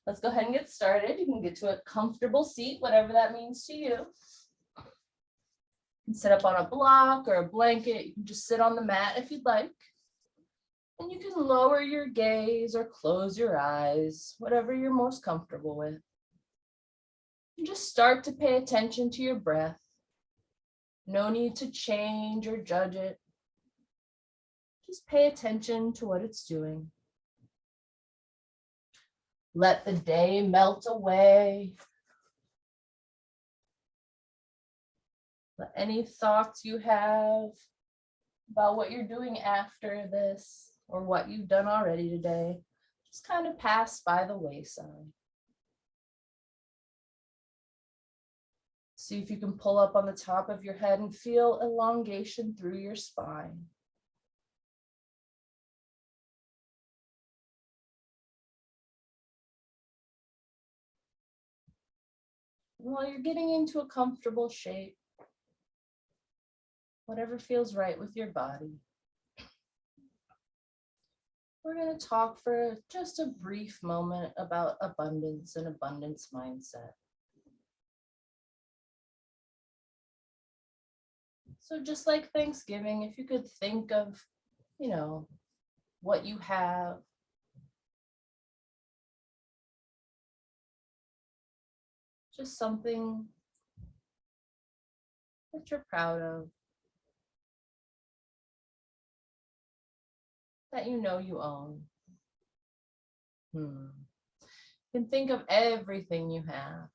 let's go ahead and get started. You can get to a comfortable seat, whatever that means to you. You can sit up on a block or a blanket. You can just sit on the mat if you'd like. And you can lower your gaze or close your eyes, whatever you're most comfortable with. And just start to pay attention to your breath. No need to change or judge it. Just pay attention to what it's doing. Let the day melt away. Let any thoughts you have about what you're doing after this or what you've done already today just kind of pass by the wayside. See if you can pull up on the top of your head and feel elongation through your spine. While you're getting into a comfortable shape, whatever feels right with your body, we're going to talk for just a brief moment about abundance and abundance mindset. So just like Thanksgiving, if you could think of, what you have, just something that you're proud of, that you know you own. You can think of everything you have.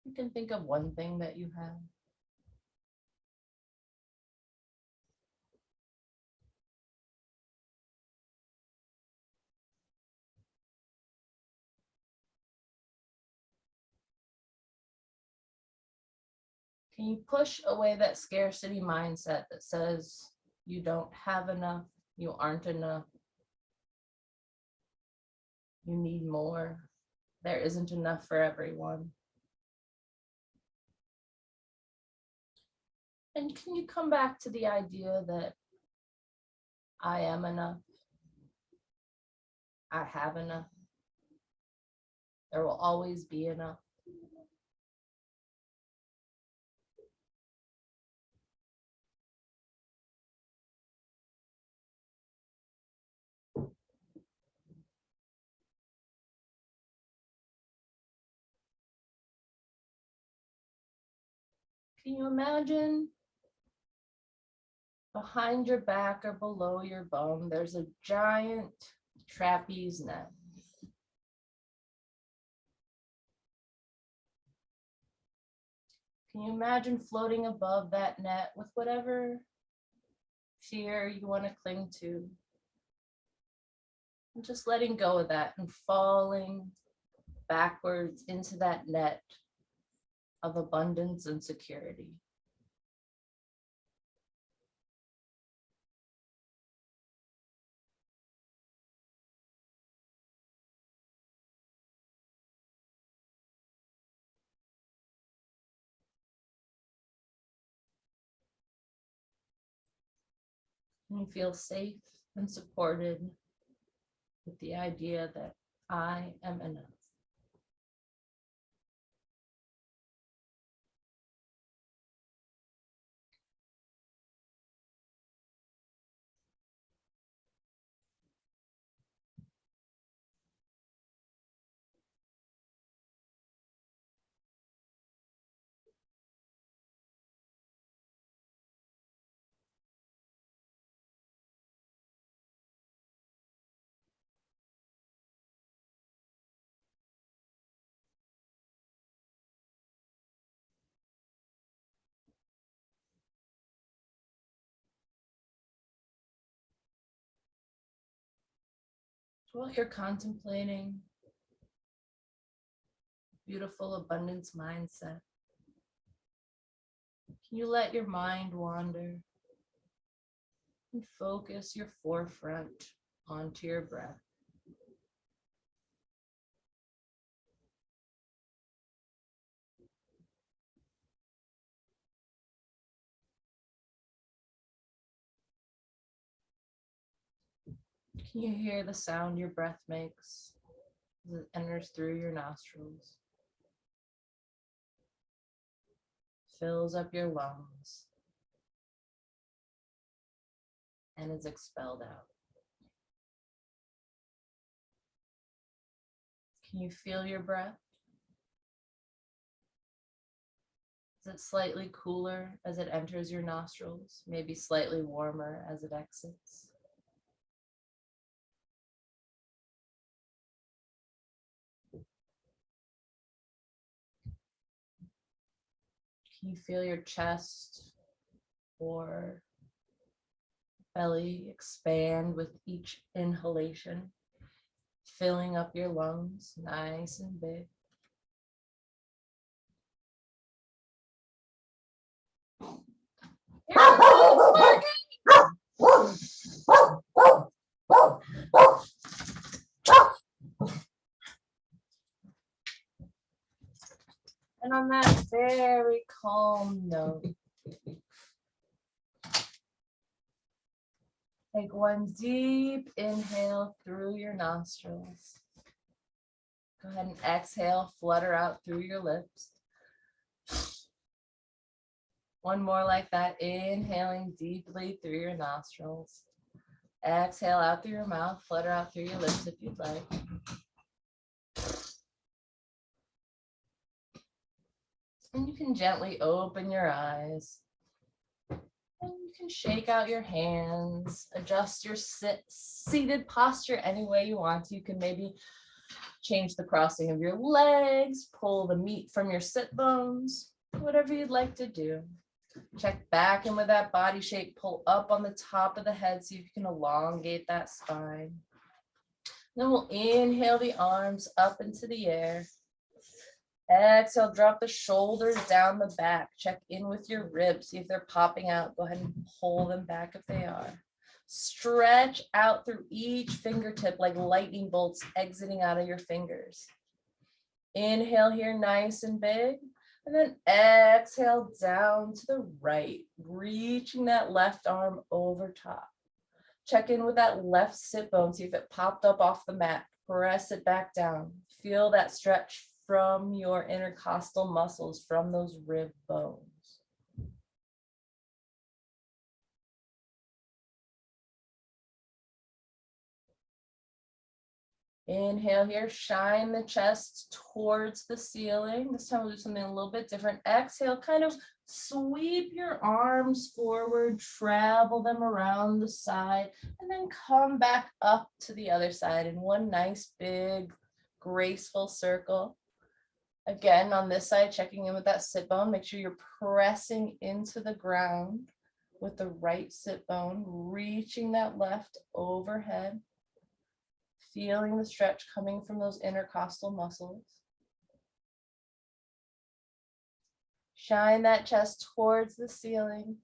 You can think of one thing that you have. Can you push away that scarcity mindset that says you don't have enough, you aren't enough, you need more, there isn't enough for everyone? And can you come back to the idea that I am enough, I have enough, there will always be enough? Can you imagine behind your back or below your bum, there's a giant trapeze net. Can you imagine floating above that net with whatever fear you want to cling to? And just letting go of that and falling backwards into that net of abundance and security. And you feel safe and supported with the idea that I am enough. While you're contemplating beautiful abundance mindset, can you let your mind wander and focus your forefront onto your breath? Can you hear the sound your breath makes? as it enters through your nostrils, fills up your lungs, and is expelled out. Can you feel your breath? Is it slightly cooler as it enters your nostrils? Maybe slightly warmer as it exits? Can you feel your chest or belly expand with each inhalation, filling up your lungs nice and big? And on that very calm note, take one deep inhale through your nostrils. Go ahead and exhale, flutter out through your lips. One more like that, inhaling deeply through your nostrils. Exhale out through your mouth, flutter out through your lips if you'd like. And you can gently open your eyes. And you can shake out your hands, adjust your seated posture any way you want to. You can maybe change the crossing of your legs, pull the meat from your sit bones, whatever you'd like to do. Check back in with that body shape, pull up on the top of the head, see if you can elongate that spine. Then we'll inhale the arms up into the air. Exhale, drop the shoulders down the back. Check in with your ribs, see if they're popping out. Go ahead and pull them back if they are. Stretch out through each fingertip like lightning bolts exiting out of your fingers. Inhale here, nice and big. And then exhale down to the right, reaching that left arm over top. Check in with that left sit bone, see if it popped up off the mat. Press it back down. Feel that stretch from your intercostal muscles, from those rib bones. Inhale here, shine the chest towards the ceiling. This time we'll do something a little bit different. Exhale, kind of sweep your arms forward, travel them around the side, and then come back up to the other side in one nice, big, graceful circle. Again, on this side, checking in with that sit bone. Make sure you're pressing into the ground with the right sit bone, reaching that left overhead. Feeling the stretch coming from those intercostal muscles. Shine that chest towards the ceiling.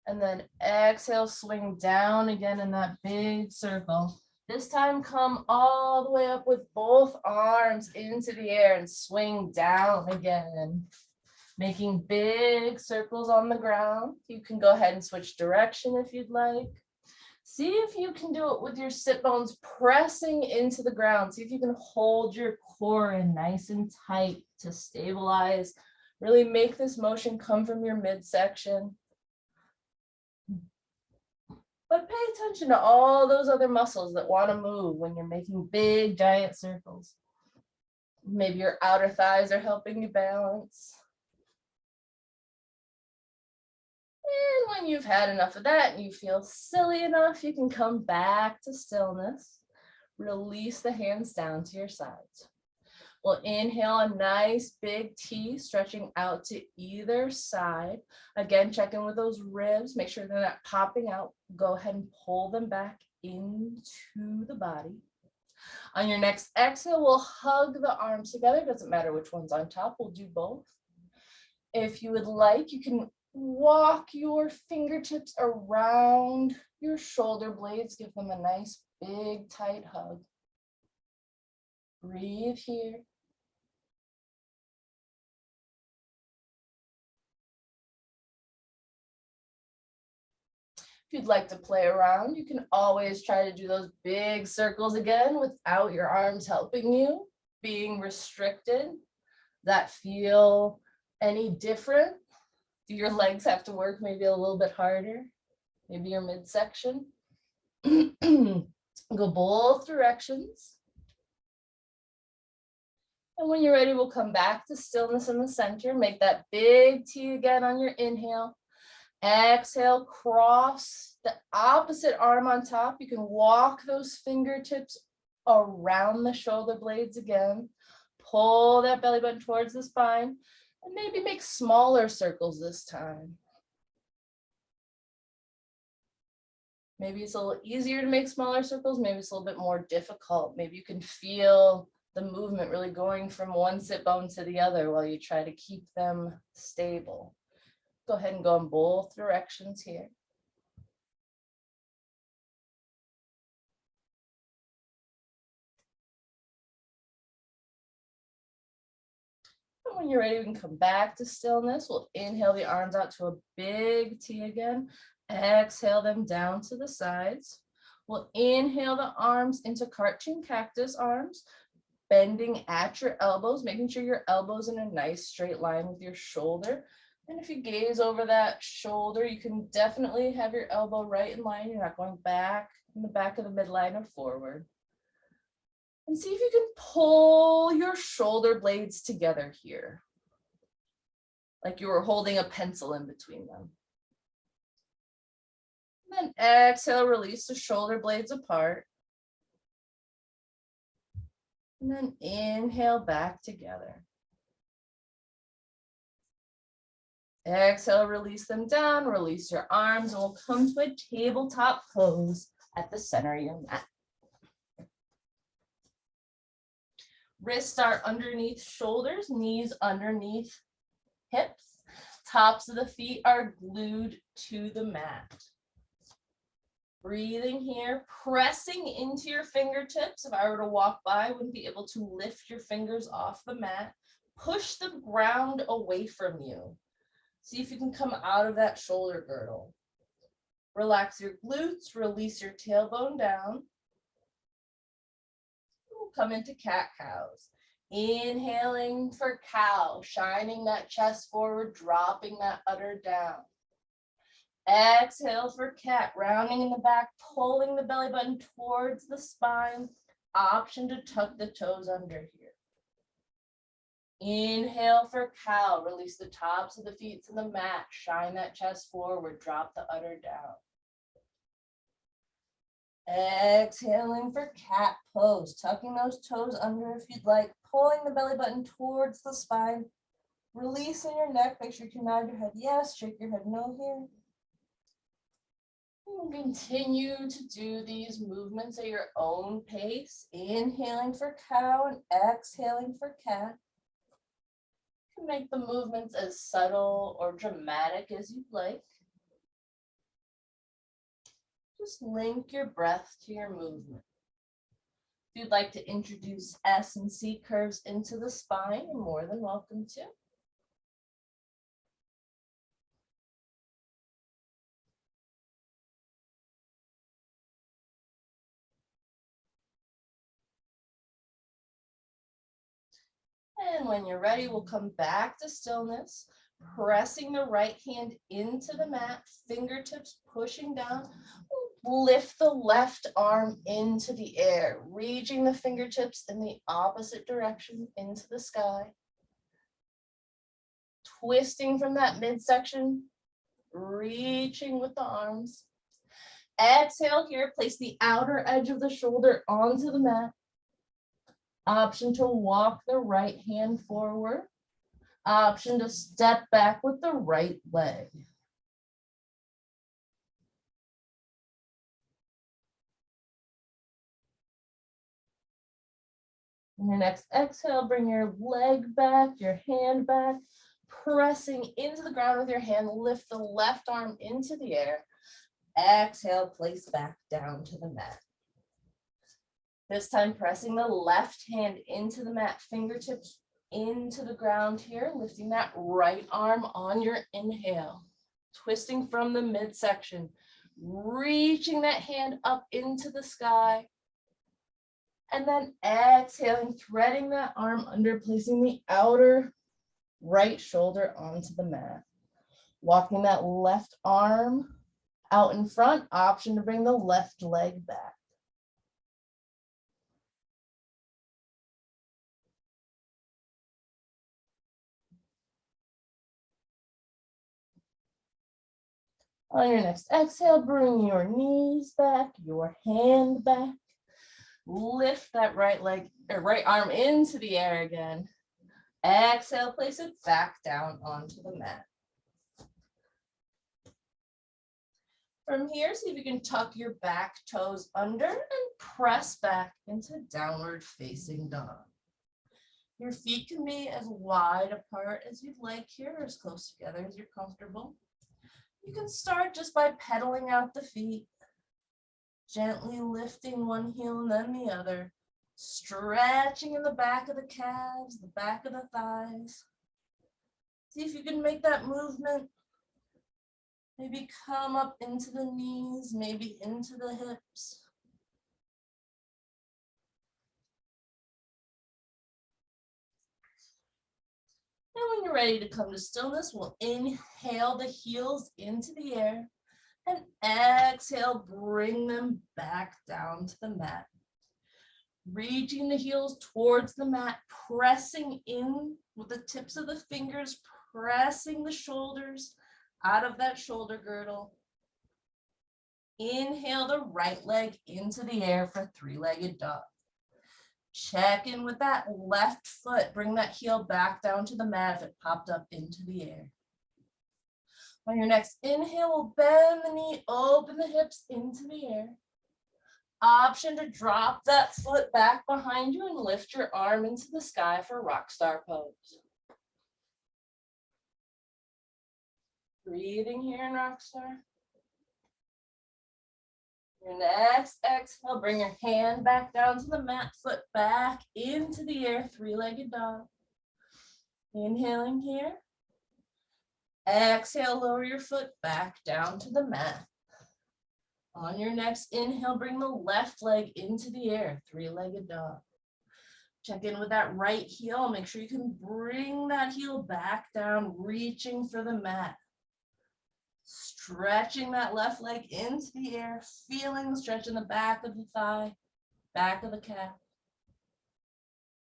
And then exhale, swing down again in that big circle. This time come all the way up with both arms into the air and swing down again. Making big circles on the ground. You can go ahead and switch direction if you'd like. See if you can do it with your sit bones pressing into the ground. See if you can hold your core in nice and tight to stabilize. Really make this motion come from your midsection. But pay attention to all those other muscles that want to move when you're making big, giant circles. Maybe your outer thighs are helping you balance. And when you've had enough of that and you feel silly enough, you can come back to stillness. Release the hands down to your sides. We'll inhale a nice big T, stretching out to either side. Again, check in with those ribs. Make sure they're not popping out. Go ahead and pull them back into the body. On your next exhale, we'll hug the arms together. Doesn't matter which one's on top. We'll do both. If you would like, you can walk your fingertips around your shoulder blades. Give them a nice big tight hug. Breathe here. If you'd like to play around, you can always try to do those big circles again without your arms helping you, being restricted. That feel any different? Do your legs have to work maybe a little bit harder? Maybe your midsection? Go both directions. And when you're ready, we'll come back to stillness in the center. Make that big T again on your inhale. Exhale, cross the opposite arm on top. You can walk those fingertips around the shoulder blades again. Pull that belly button towards the spine and maybe make smaller circles this time. Maybe it's a little easier to make smaller circles. Maybe it's a little bit more difficult. Maybe you can feel the movement really going from one sit bone to the other while you try to keep them stable. Go ahead and go in both directions here. And when you're ready, we can come back to stillness. We'll inhale the arms out to a big T again. Exhale them down to the sides. We'll inhale the arms into cartoon cactus arms, bending at your elbows, making sure your elbows in a nice straight line with your shoulder. And if you gaze over that shoulder, you can definitely have your elbow right in line. You're not going back in the back of the midline or forward. And see if you can pull your shoulder blades together here, like you were holding a pencil in between them. And then exhale, release the shoulder blades apart. And then inhale back together. Exhale, release them down, release your arms, and we'll come to a tabletop pose at the center of your mat. Wrists are underneath shoulders, knees underneath hips. Tops of the feet are glued to the mat. Breathing here, pressing into your fingertips. If I were to walk by, I wouldn't be able to lift your fingers off the mat. Push the ground away from you. See if you can come out of that shoulder girdle. Relax your glutes, release your tailbone down. We'll come into cat-cows. Inhaling for cow, shining that chest forward, dropping that udder down. Exhale for cat, rounding in the back, pulling the belly button towards the spine. Option to tuck the toes under here. Inhale for cow, release the tops of the feet to the mat, shine that chest forward, drop the udder down. Exhaling for cat pose, tucking those toes under if you'd like, pulling the belly button towards the spine, releasing your neck, make sure you can nod your head yes, shake your head no here. We'll continue to do these movements at your own pace, inhaling for cow and exhaling for cat. You can make the movements as subtle or dramatic as you'd like. Just link your breath to your movement. If you'd like to introduce S and C curves into the spine, you're more than welcome to. And when you're ready, we'll come back to stillness, pressing the right hand into the mat, fingertips pushing down. Lift the left arm into the air, reaching the fingertips in the opposite direction into the sky. Twisting from that midsection, reaching with the arms. Exhale here, place the outer edge of the shoulder onto the mat. Option to walk the right hand forward. Option to step back with the right leg. On your next exhale, bring your leg back, your hand back, pressing into the ground with your hand, lift the left arm into the air. Exhale, place back down to the mat. This time, pressing the left hand into the mat, fingertips into the ground here, lifting that right arm on your inhale, twisting from the midsection, reaching that hand up into the sky. And then exhaling, threading that arm under, placing the outer right shoulder onto the mat. Walking that left arm out in front, option to bring the left leg back. On your next exhale, bring your knees back, your hand back. Lift that right leg or right arm into the air again. Exhale, place it back down onto the mat. From here, see if you can tuck your back toes under and press back into downward facing dog. Your feet can be as wide apart as you'd like here, or as close together as you're comfortable. You can start just by pedaling out the feet, gently lifting one heel and then the other, stretching in the back of the calves, the back of the thighs. See if you can make that movement. Maybe come up into the knees, maybe into the hips. And when you're ready to come to stillness, we'll inhale the heels into the air and exhale, bring them back down to the mat. Reaching the heels towards the mat, pressing in with the tips of the fingers, pressing the shoulders out of that shoulder girdle. Inhale the right leg into the air for three-legged dog. Check in with that left foot. Bring that heel back down to the mat if it popped up into the air. On your next inhale, we'll bend the knee, open the hips into the air. Option to drop that foot back behind you and lift your arm into the sky for rock star pose. Breathing here in rock star. Your next exhale, bring your hand back down to the mat, foot back into the air, three-legged dog. Inhaling here. Exhale, lower your foot back down to the mat. On your next inhale, bring the left leg into the air, three-legged dog. Check in with that right heel. Make sure you can bring that heel back down, reaching for the mat. Stretching that left leg into the air, feeling the stretch in the back of the thigh, back of the calf.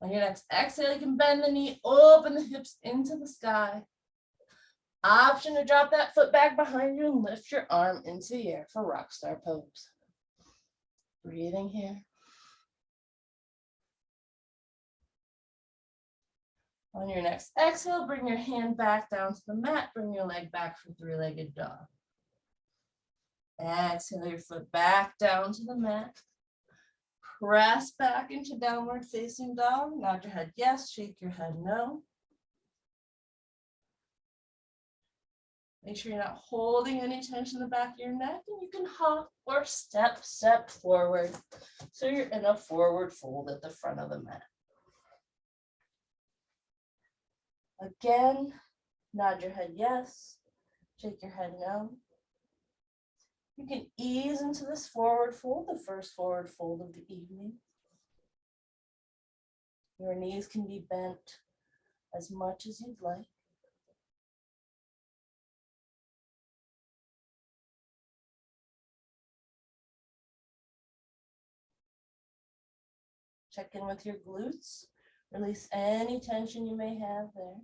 On your next exhale, you can bend the knee, open the hips into the sky. Option to drop that foot back behind you and lift your arm into the air for rock star pose. Breathing here. On your next exhale, bring your hand back down to the mat, bring your leg back for three-legged dog. Exhale your foot back down to the mat. Press back into downward facing dog. Nod your head yes, shake your head no. Make sure you're not holding any tension in the back of your neck, and you can hop or step forward. So you're in a forward fold at the front of the mat. Again, nod your head yes, shake your head no. You can ease into this forward fold, the first forward fold of the evening. Your knees can be bent as much as you'd like. Check in with your glutes. Release any tension you may have there.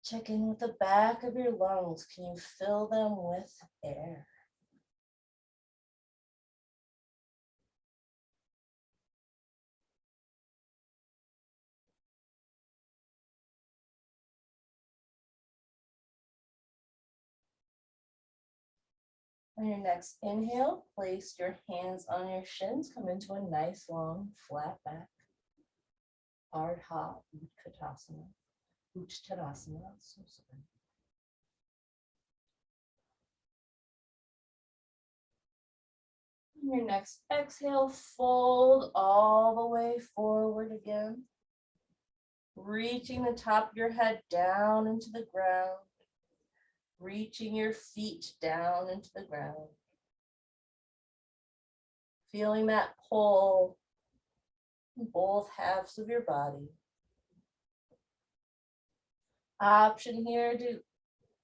Check in with the back of your lungs. Can you fill them with air? On your next inhale, place your hands on your shins. Come into a nice long flat back. Ardha Utkatasana. Uttanasana. So sorry. On your next exhale, fold all the way forward again. Reaching the top of your head down into the ground. reaching your feet down into the ground. Feeling that pull in both halves of your body. Option here to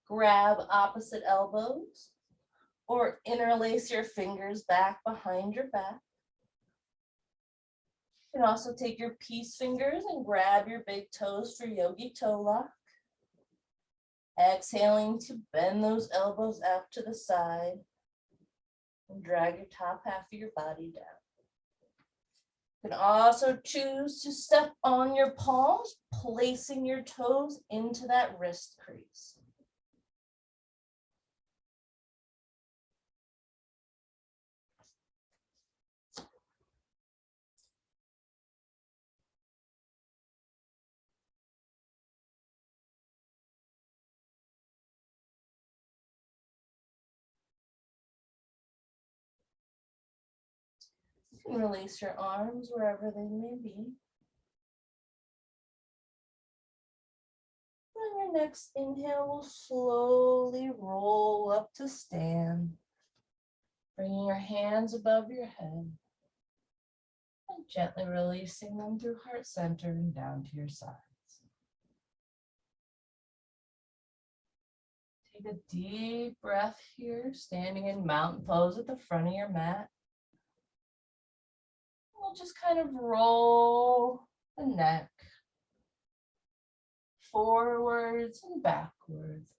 grab opposite elbows or interlace your fingers back behind your back. You can also take your peace fingers and grab your big toes for yogi toe lock. Exhaling to bend those elbows out to the side and drag your top half of your body down. You can also choose to step on your palms, placing your toes into that wrist crease. You can release your arms wherever they may be. On your next inhale, we'll slowly roll up to stand, bringing your hands above your head and gently releasing them through heart center and down to your sides. Take a deep breath here, standing in mountain pose at the front of your mat. We'll just kind of roll the neck forwards and backwards.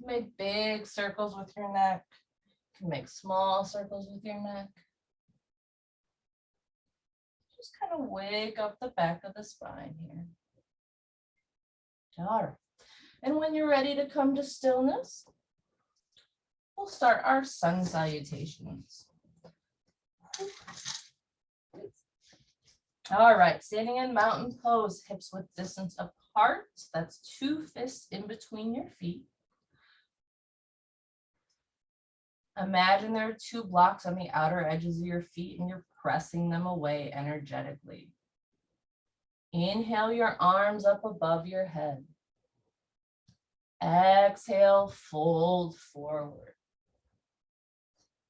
Make big circles with your neck. You can make small circles with your neck. Just kind of wake up the back of the spine here. All right. And when you're ready to come to stillness, we'll start our sun salutations. All right, standing in mountain pose, hips width distance apart. That's 2 fists in between your feet. Imagine there are 2 blocks on the outer edges of your feet and you're pressing them away energetically. Inhale your arms up above your head. Exhale, fold forward.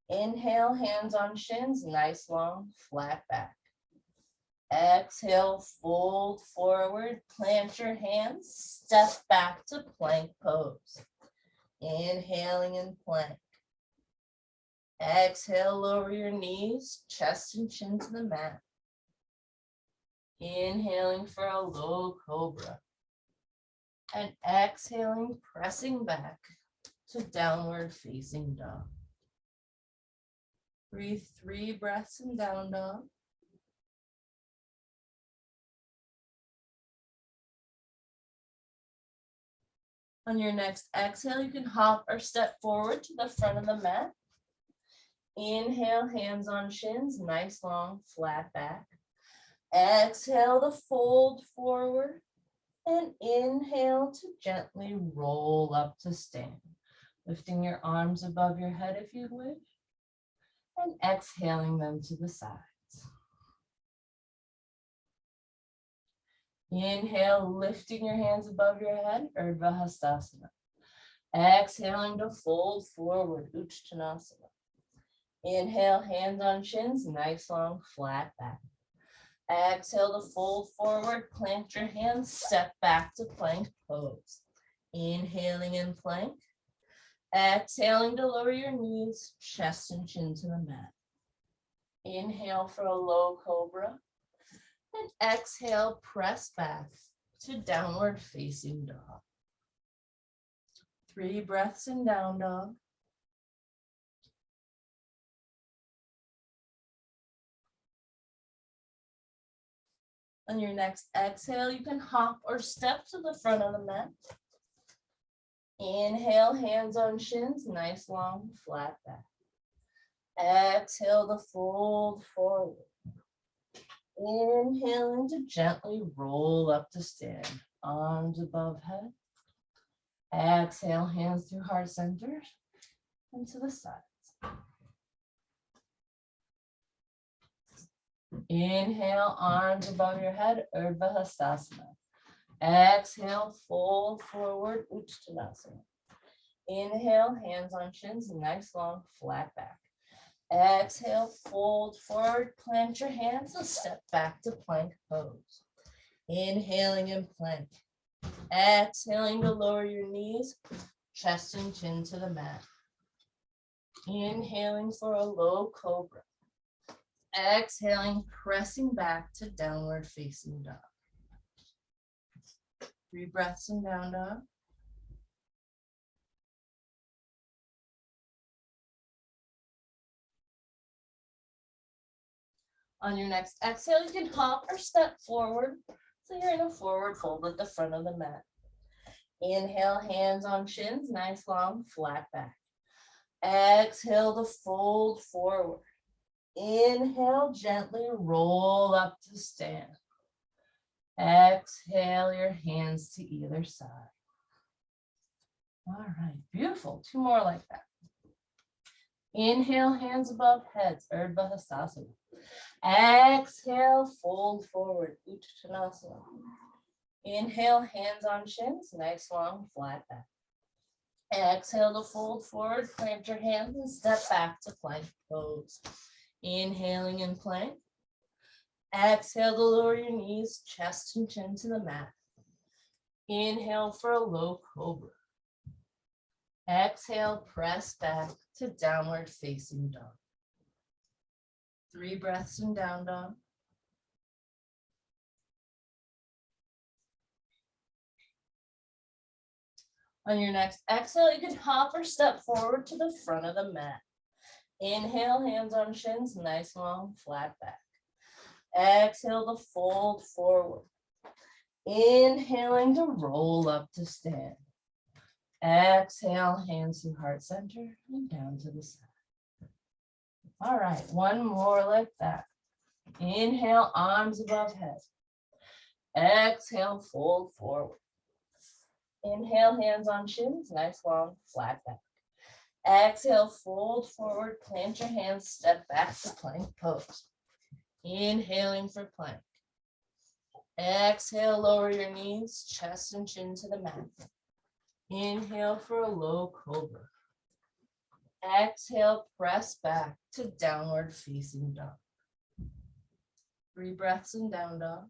Inhale, hands on shins, nice long flat back. Exhale, fold forward, plant your hands, step back to plank pose. Inhaling in plank. Exhale, lower your knees, chest and chin to the mat. Inhaling for a low cobra. And exhaling, pressing back to downward facing dog. Breathe 3 breaths in down dog. On your next exhale, you can hop or step forward to the front of the mat. Inhale, hands on shins, nice long flat back. Exhale to fold forward. And inhale to gently roll up to stand. Lifting your arms above your head if you wish. And exhaling them to the sides. Inhale, lifting your hands above your head, Urdhva Hastasana. Exhaling to fold forward, Uttanasana. Inhale, hands on shins, nice long flat back. Exhale to fold forward, plant your hands, step back to plank pose. Inhaling in plank. Exhaling to lower your knees, chest and chin to the mat. Inhale for a low cobra. And exhale, press back to downward facing dog. 3 breaths in down dog. On your next exhale, you can hop or step to the front of the mat. Inhale, hands on shins, nice long flat back. Exhale to fold forward. Inhaling to gently roll up to stand, arms above head. Exhale, hands through heart center and to the sides. Inhale, arms above your head, Urdhva Hastasana. Exhale, fold forward, Uttanasana. Inhale, hands on shins, nice long flat back. Exhale, fold forward, plant your hands and step back to plank pose. Inhaling in plank. Exhaling to lower your knees, chest and chin to the mat. Inhaling for a low cobra. Exhaling, pressing back to downward facing dog. 3 breaths in down dog. On your next exhale, you can hop or step forward. So you're in a forward fold at the front of the mat. Inhale, hands on shins, nice long flat back. Exhale to fold forward. Inhale, gently roll up to stand. Exhale your hands to either side. All right, beautiful. 2 more like that. Inhale, hands above heads, Urdhva Hastasana. Exhale, fold forward, Uttanasana. Inhale, hands on shins, nice long flat back. Exhale to fold forward, plant your hands and step back to plank pose. Inhaling in plank. Exhale to lower your knees, chest and chin to the mat. Inhale for a low cobra. Exhale, press back to downward facing dog. 3 breaths in down dog. On your next exhale, you can hop or step forward to the front of the mat. Inhale, hands on shins, nice long flat back. Exhale to fold forward. Inhaling to roll up to stand. Exhale, hands to heart center and down to the side. All right, 1 more like that. Inhale, arms above head. Exhale, fold forward. Inhale, hands on shins, nice long flat back. Exhale, fold forward, plant your hands, step back to plank pose. Inhaling for plank. Exhale, lower your knees, chest and chin to the mat. Inhale for a low cobra. Exhale, press back to downward facing dog. 3 breaths in down dog.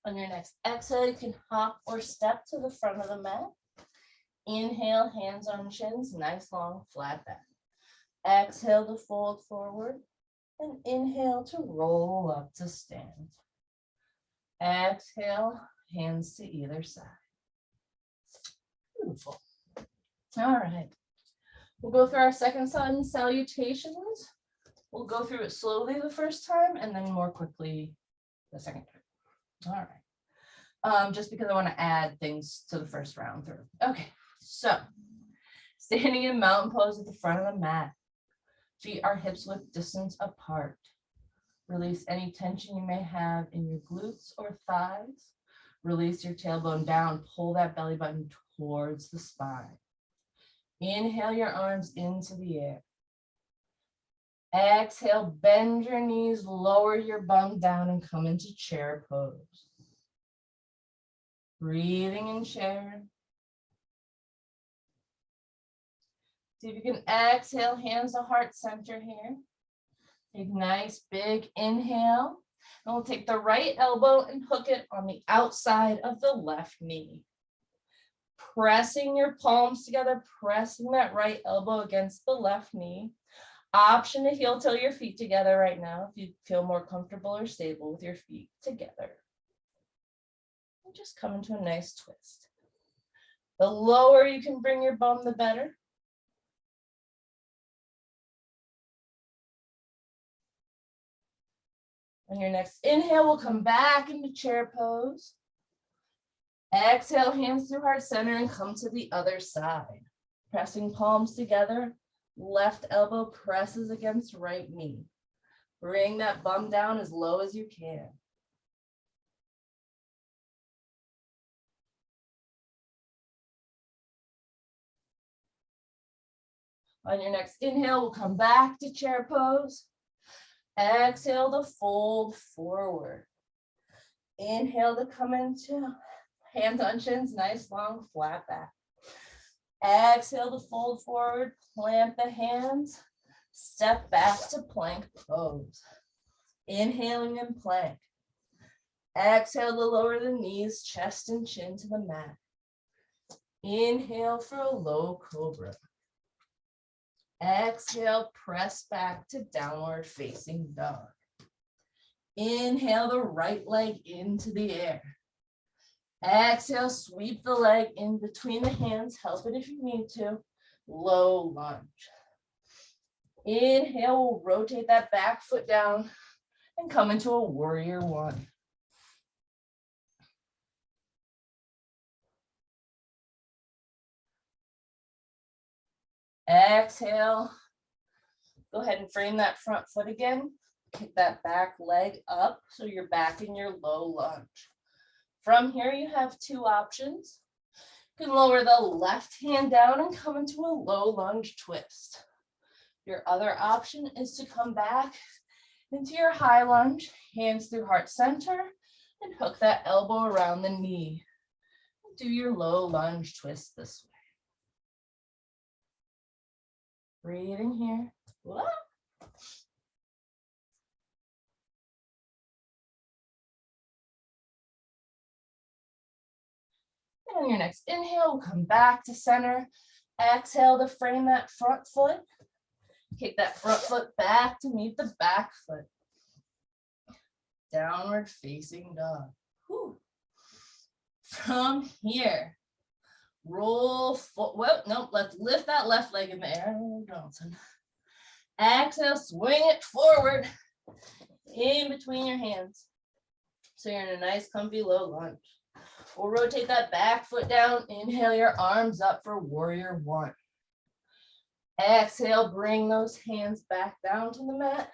On your next exhale, you can hop or step to the front of the mat. Inhale, hands on shins, nice long flat back. Exhale to fold forward and inhale to roll up to stand. Exhale, hands to either side. Beautiful. All right. We'll go through our second sun salutations. We'll go through it slowly the first time and then more quickly the second time. All right. Just because I want to add things to the first round through. Okay, so standing in mountain pose at the front of the mat. Feet are hips width distance apart. Release any tension you may have in your glutes or thighs. Release your tailbone down. Pull that belly button towards the spine. Inhale your arms into the air. Exhale, bend your knees, lower your bum down and come into chair pose. Breathing in chair. See if you can exhale, hands to heart center here. Take nice big inhale. And we'll take the right elbow and hook it on the outside of the left knee. Pressing your palms together, pressing that right elbow against the left knee. Option to heel toe your feet together right now if you feel more comfortable or stable with your feet together. And just come into a nice twist. The lower you can bring your bum, the better. On your next inhale, we'll come back into chair pose. Exhale, hands to heart center and come to the other side. Pressing palms together, left elbow presses against right knee. Bring that bum down as low as you can. On your next inhale, we'll come back to chair pose. Exhale to fold forward. Inhale to come into hands on shins, nice long flat back. Exhale to fold forward, plant the hands, step back to plank pose. Inhaling in plank. Exhale to lower the knees, chest and chin to the mat. Inhale for a low cobra. Exhale, press back to downward facing dog. Inhale the right leg into the air. Exhale, sweep the leg in between the hands, help it if you need to. Low lunge. Inhale, we'll rotate that back foot down and come into a warrior one. Exhale. Go ahead and frame that front foot again. Kick that back leg up so you're back in your low lunge. From here, you have two options. You can lower the left hand down and come into a low lunge twist. Your other option is to come back into your high lunge, hands through heart center, and hook that elbow around the knee. Do your low lunge twist this way. Breathing here. Whoa. And on your next inhale, we'll come back to center. Exhale to frame that front foot. Kick that front foot back to meet the back foot. Downward facing dog. Whew. From here, roll, well, nope, let's lift that left leg in the air. Johnson. Exhale, swing it forward in between your hands. So you're in a nice comfy low lunge. We'll rotate that back foot down. Inhale your arms up for warrior one. Exhale, bring those hands back down to the mat.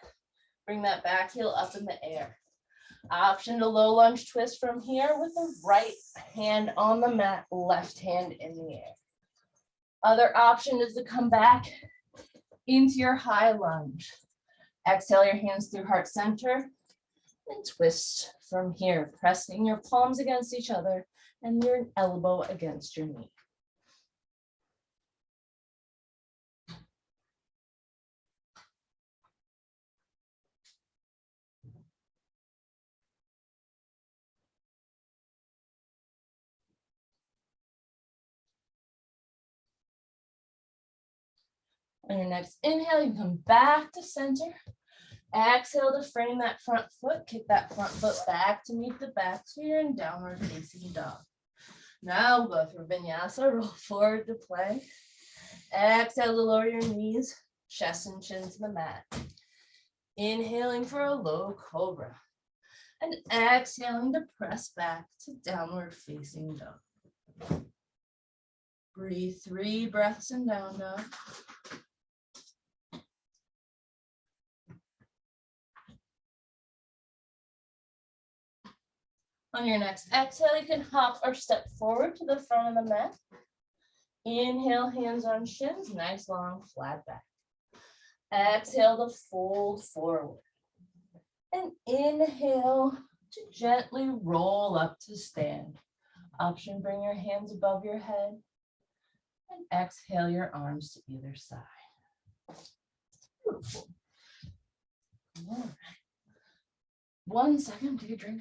Bring that back heel up in the air. Option to low lunge twist from here with the right hand on the mat, left hand in the air. Other option is to come back into your high lunge. Exhale your hands through heart center and twist from here, pressing your palms against each other and your elbow against your knee. On your next inhale, you come back to center. Exhale to frame that front foot, kick that front foot back to meet the back so you're in downward facing dog. Now we'll go through vinyasa, roll forward to plank. Exhale to lower your knees, chest and chin to the mat. Inhaling for a low cobra. And exhaling to press back to downward facing dog. Breathe 3 breaths in down dog. On your next exhale, you can hop or step forward to the front of the mat. Inhale, hands on shins, nice long flat back. Exhale to fold forward. And inhale to gently roll up to stand. Option, bring your hands above your head. And exhale your arms to either side. Beautiful. All right. 1 second, take a drink.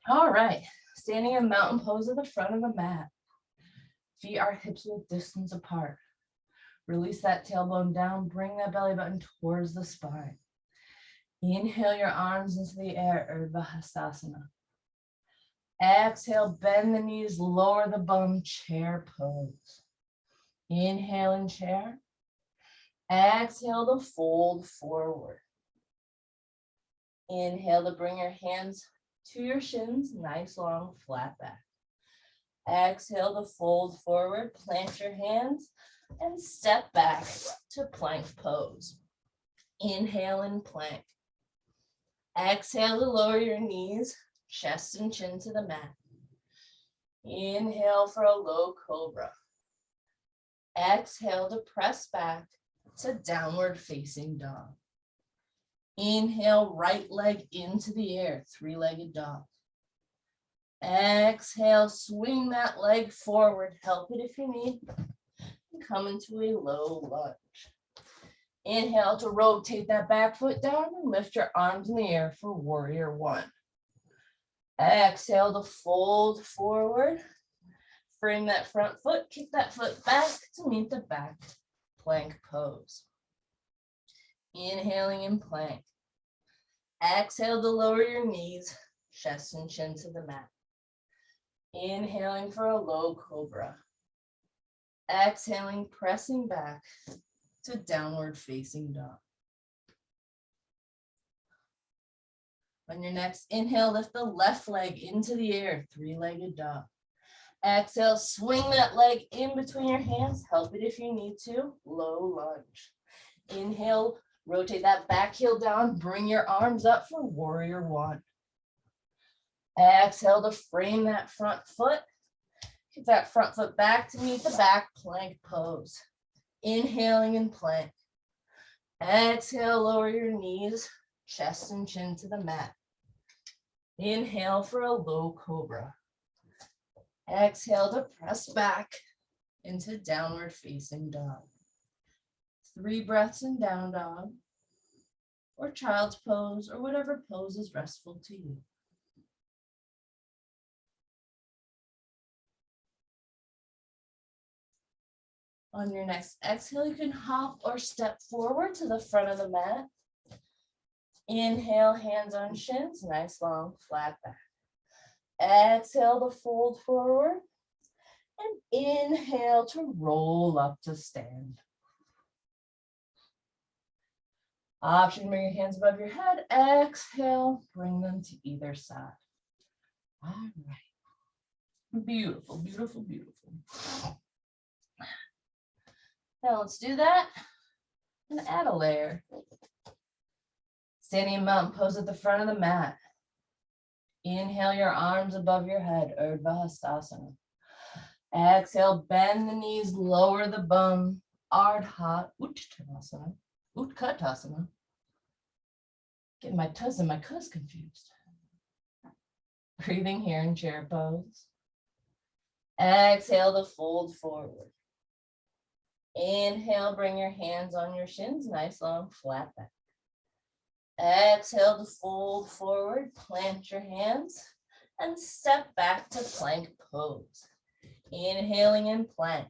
All right, standing in mountain pose at the front of the mat. Feet are hips width distance apart. Release that tailbone down, bring that belly button towards the spine. Inhale your arms into the air, Urdhva Hastasana. Exhale, bend the knees, lower the bum, chair pose. Inhale in chair. Exhale to fold forward. Inhale to bring your hands to your shins, nice long flat back. Exhale to fold forward, plant your hands and step back to plank pose. Inhale in plank. Exhale to lower your knees, chest and chin to the mat. Inhale for a low cobra. Exhale to press back to downward facing dog. Inhale, right leg into the air, three-legged dog. Exhale, swing that leg forward. Help it if you need. And come into a low lunge. Inhale to rotate that back foot down and lift your arms in the air for warrior one. Exhale to fold forward. Frame that front foot, kick that foot back to meet the back plank pose. Inhaling in plank. Exhale to lower your knees, chest and chin to the mat. Inhaling for a low cobra. Exhaling, pressing back to downward facing dog. On your next inhale, lift the left leg into the air, three-legged dog. Exhale, swing that leg in between your hands. Help it if you need to. Low lunge. Inhale, rotate that back heel down. Bring your arms up for warrior one. Exhale to frame that front foot. Kick that front foot back to meet the back plank pose. Inhaling in plank. Exhale, lower your knees, chest and chin to the mat. Inhale for a low cobra. Exhale to press back into downward facing dog. 3 breaths in down dog, or child's pose, or whatever pose is restful to you. On your next exhale, you can hop or step forward to the front of the mat. Inhale, hands on shins, nice long flat back. Exhale to fold forward. And inhale to roll up to stand. Option, bring your hands above your head. Exhale, bring them to either side. All right. Beautiful, beautiful, beautiful. Now let's do that and add a layer. Standing in mountain pose at the front of the mat. Inhale your arms above your head, Urdhva Hastasana. Exhale, bend the knees, lower the bum, Ardha Uttanasana, Utkatasana. Getting my toes and my cuz confused. Breathing here in chair pose. Exhale to fold forward. Inhale, bring your hands on your shins, nice long flat back. Exhale to fold forward, plant your hands, and step back to plank pose. Inhaling in plank.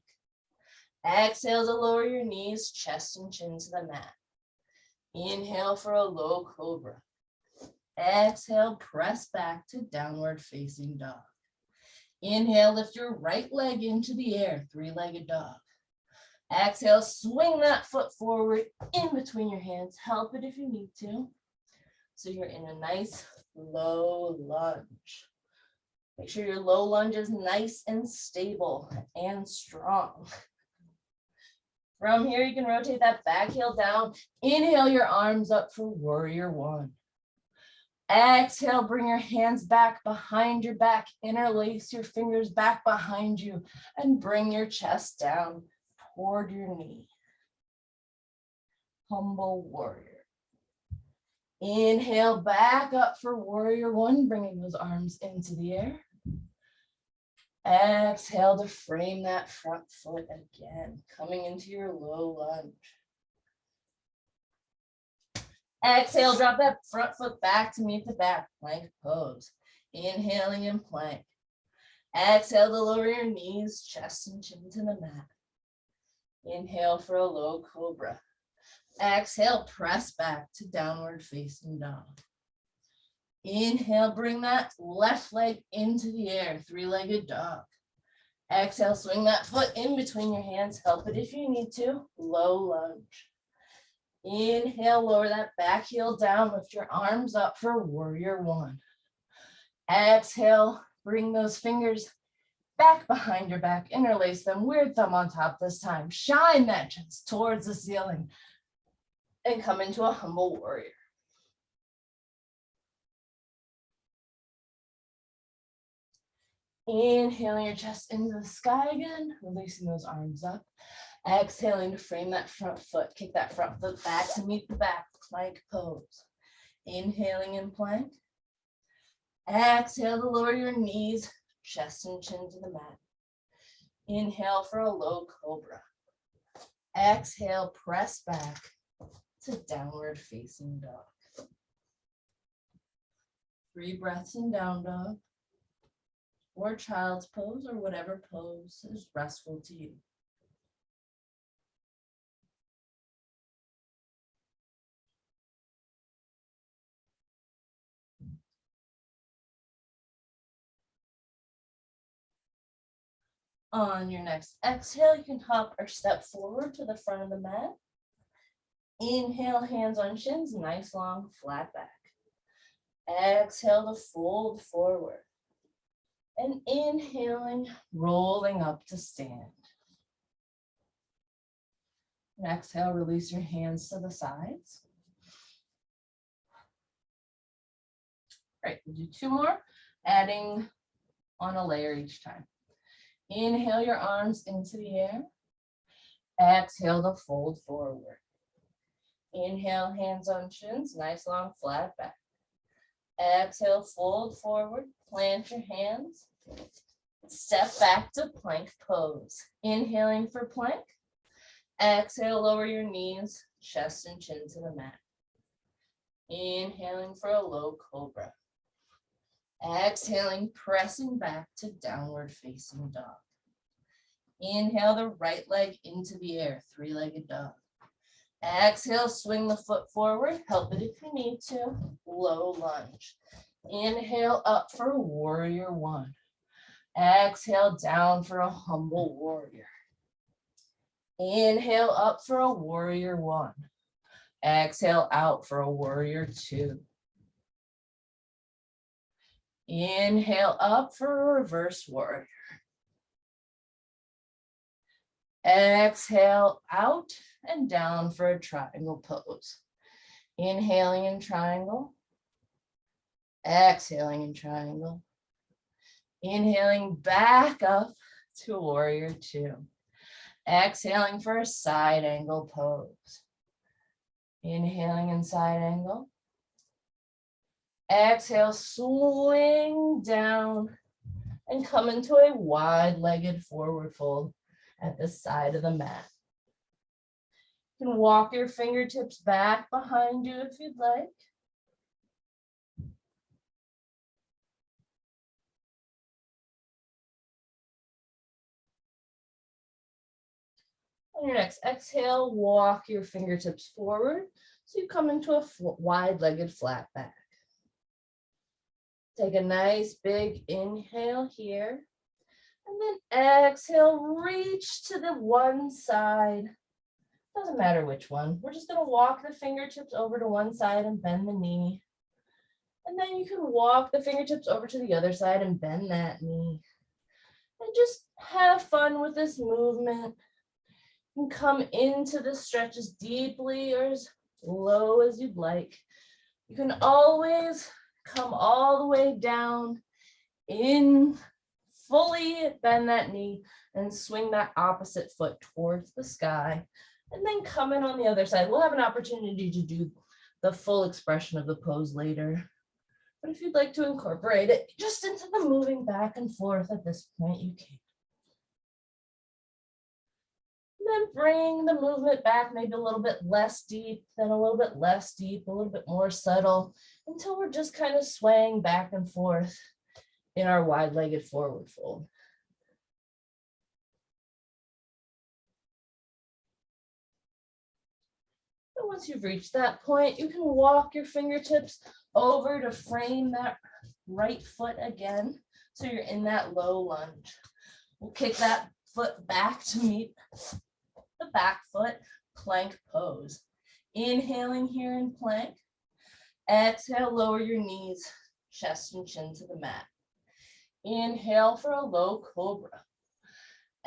Exhale to lower your knees, chest and chin to the mat. Inhale for a low cobra. Exhale, press back to downward facing dog. Inhale, lift your right leg into the air, three-legged dog. Exhale, swing that foot forward in between your hands. Help it if you need to. So you're in a nice low lunge. Make sure your low lunge is nice and stable and strong. From here, you can rotate that back heel down. Inhale your arms up for warrior one. Exhale, bring your hands back behind your back. Interlace your fingers back behind you and bring your chest down toward your knee. Humble warrior. Inhale back up for warrior one, bringing those arms into the air. Exhale to frame that front foot again, coming into your low lunge. Exhale, drop that front foot back to meet the back plank pose. Inhaling in plank. Exhale to lower your knees, chest and chin to the mat. Inhale for a low cobra. Exhale, press back to downward facing dog. Inhale, bring that left leg into the air, three-legged dog. Exhale, swing that foot in between your hands. Help it if you need to. Low lunge. Inhale, lower that back heel down. Lift your arms up for warrior one. Exhale, bring those fingers back behind your back. Interlace them. Weird thumb on top this time. Shine that chest towards the ceiling. And come into a humble warrior. Inhaling your chest into the sky again, releasing those arms up. Exhaling to frame that front foot, kick that front foot back to meet the back, plank pose. Inhaling in plank. Exhale to lower your knees, chest and chin to the mat. Inhale for a low cobra. Exhale, press back to downward facing dog. 3 breaths in down dog, or child's pose, or whatever pose is restful to you. On your next exhale, you can hop or step forward to the front of the mat. Inhale, hands on shins, nice long flat back. Exhale to fold forward. And inhaling, rolling up to stand. And exhale, release your hands to the sides. All right, we'll do 2 more, adding on a layer each time. Inhale your arms into the air. Exhale to fold forward. Inhale, hands on shins, nice long flat back. Exhale, fold forward, plant your hands. Step back to plank pose. Inhaling for plank. Exhale, lower your knees, chest and chin to the mat. Inhaling for a low cobra. Exhaling, pressing back to downward facing dog. Inhale the right leg into the air, 3-legged dog. Exhale, swing the foot forward, help it if you need to, low lunge. Inhale up for warrior 1. Exhale down for a humble warrior. Inhale up for a warrior 1. Exhale out for a warrior 2. Inhale up for a reverse warrior. Exhale out and down for a triangle pose. Inhaling in triangle. Exhaling in triangle. Inhaling back up to warrior 2. Exhaling for a side angle pose. Inhaling in side angle. Exhale, swing down and come into a wide-legged forward fold at the side of the mat. You can walk your fingertips back behind you if you'd like. On your next exhale, walk your fingertips forward so you come into a wide-legged flat back. Take a nice big inhale here. And then exhale, reach to the one side. Doesn't matter which one. We're just going to walk the fingertips over to one side and bend the knee. And then you can walk the fingertips over to the other side and bend that knee. And just have fun with this movement. You can come into the stretch as deeply or as low as you'd like. You can always come all the way down in, fully bend that knee and swing that opposite foot towards the sky. And then come in on the other side. We'll have an opportunity to do the full expression of the pose later. But if you'd like to incorporate it just into the moving back and forth at this point, you can. And then bring the movement back maybe a little bit less deep, then a little bit less deep, a little bit more subtle, until we're just kind of swaying back and forth in our wide-legged forward fold. And once you've reached that point, you can walk your fingertips over to frame that right foot again. So you're in that low lunge. We'll kick that foot back to meet the back foot, plank pose. Inhaling here in plank. Exhale, lower your knees, chest and chin to the mat. Inhale for a low cobra.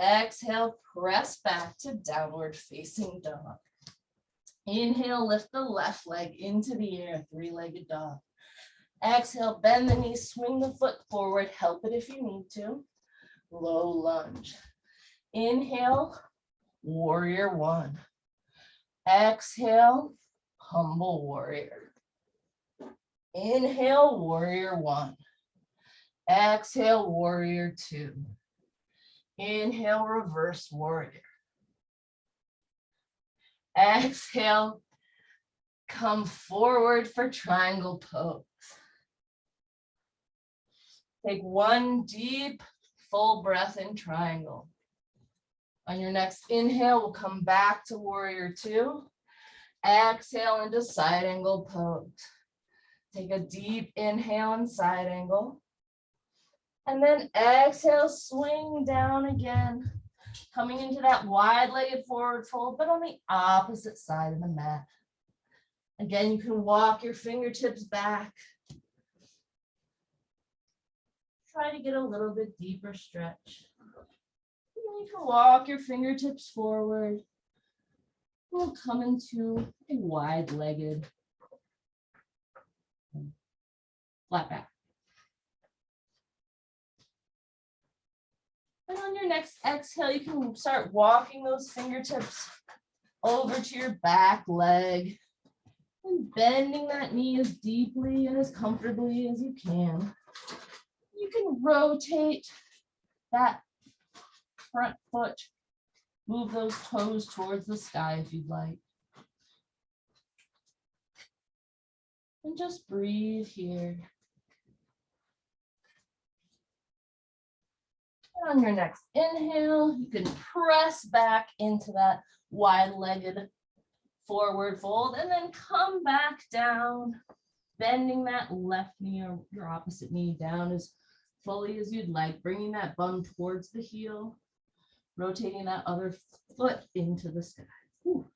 Exhale, press back to downward facing dog. Inhale, lift the left leg into the air, 3-legged dog. Exhale, bend the knees, swing the foot forward, help it if you need to. Low lunge. Inhale, warrior one. Exhale, humble warrior. Inhale, warrior one. Exhale, warrior two. Inhale, reverse warrior. Exhale, come forward for triangle pose. Take one deep, full breath in triangle. On your next inhale, we'll come back to warrior two. Exhale into side angle pose. Take a deep inhale and side angle. And then exhale, swing down again. Coming into that wide-legged forward fold, but on the opposite side of the mat. Again, you can walk your fingertips back. Try to get a little bit deeper stretch. You can walk your fingertips forward. We'll come into a wide-legged flat back. And on your next exhale, you can start walking those fingertips over to your back leg and bending that knee as deeply and as comfortably as you can. You can rotate that front foot, move those toes towards the sky if you'd like. And just breathe here. And on your next inhale, you can press back into that wide-legged forward fold and then come back down, bending that left knee or your opposite knee down as fully as you'd like, bringing that bum towards the heel, rotating that other foot into the sky. Whew.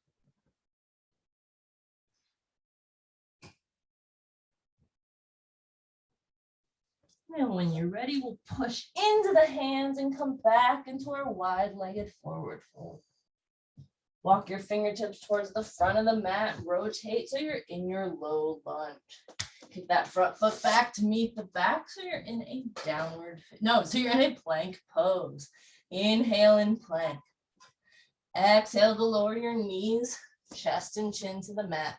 And when you're ready, we'll push into the hands and come back into our wide-legged forward fold. Walk your fingertips towards the front of the mat, rotate so you're in your low lunge. Kick that front foot back to meet the back so you're in a so you're in a plank pose. Inhale in plank. Exhale to lower your knees, chest and chin to the mat.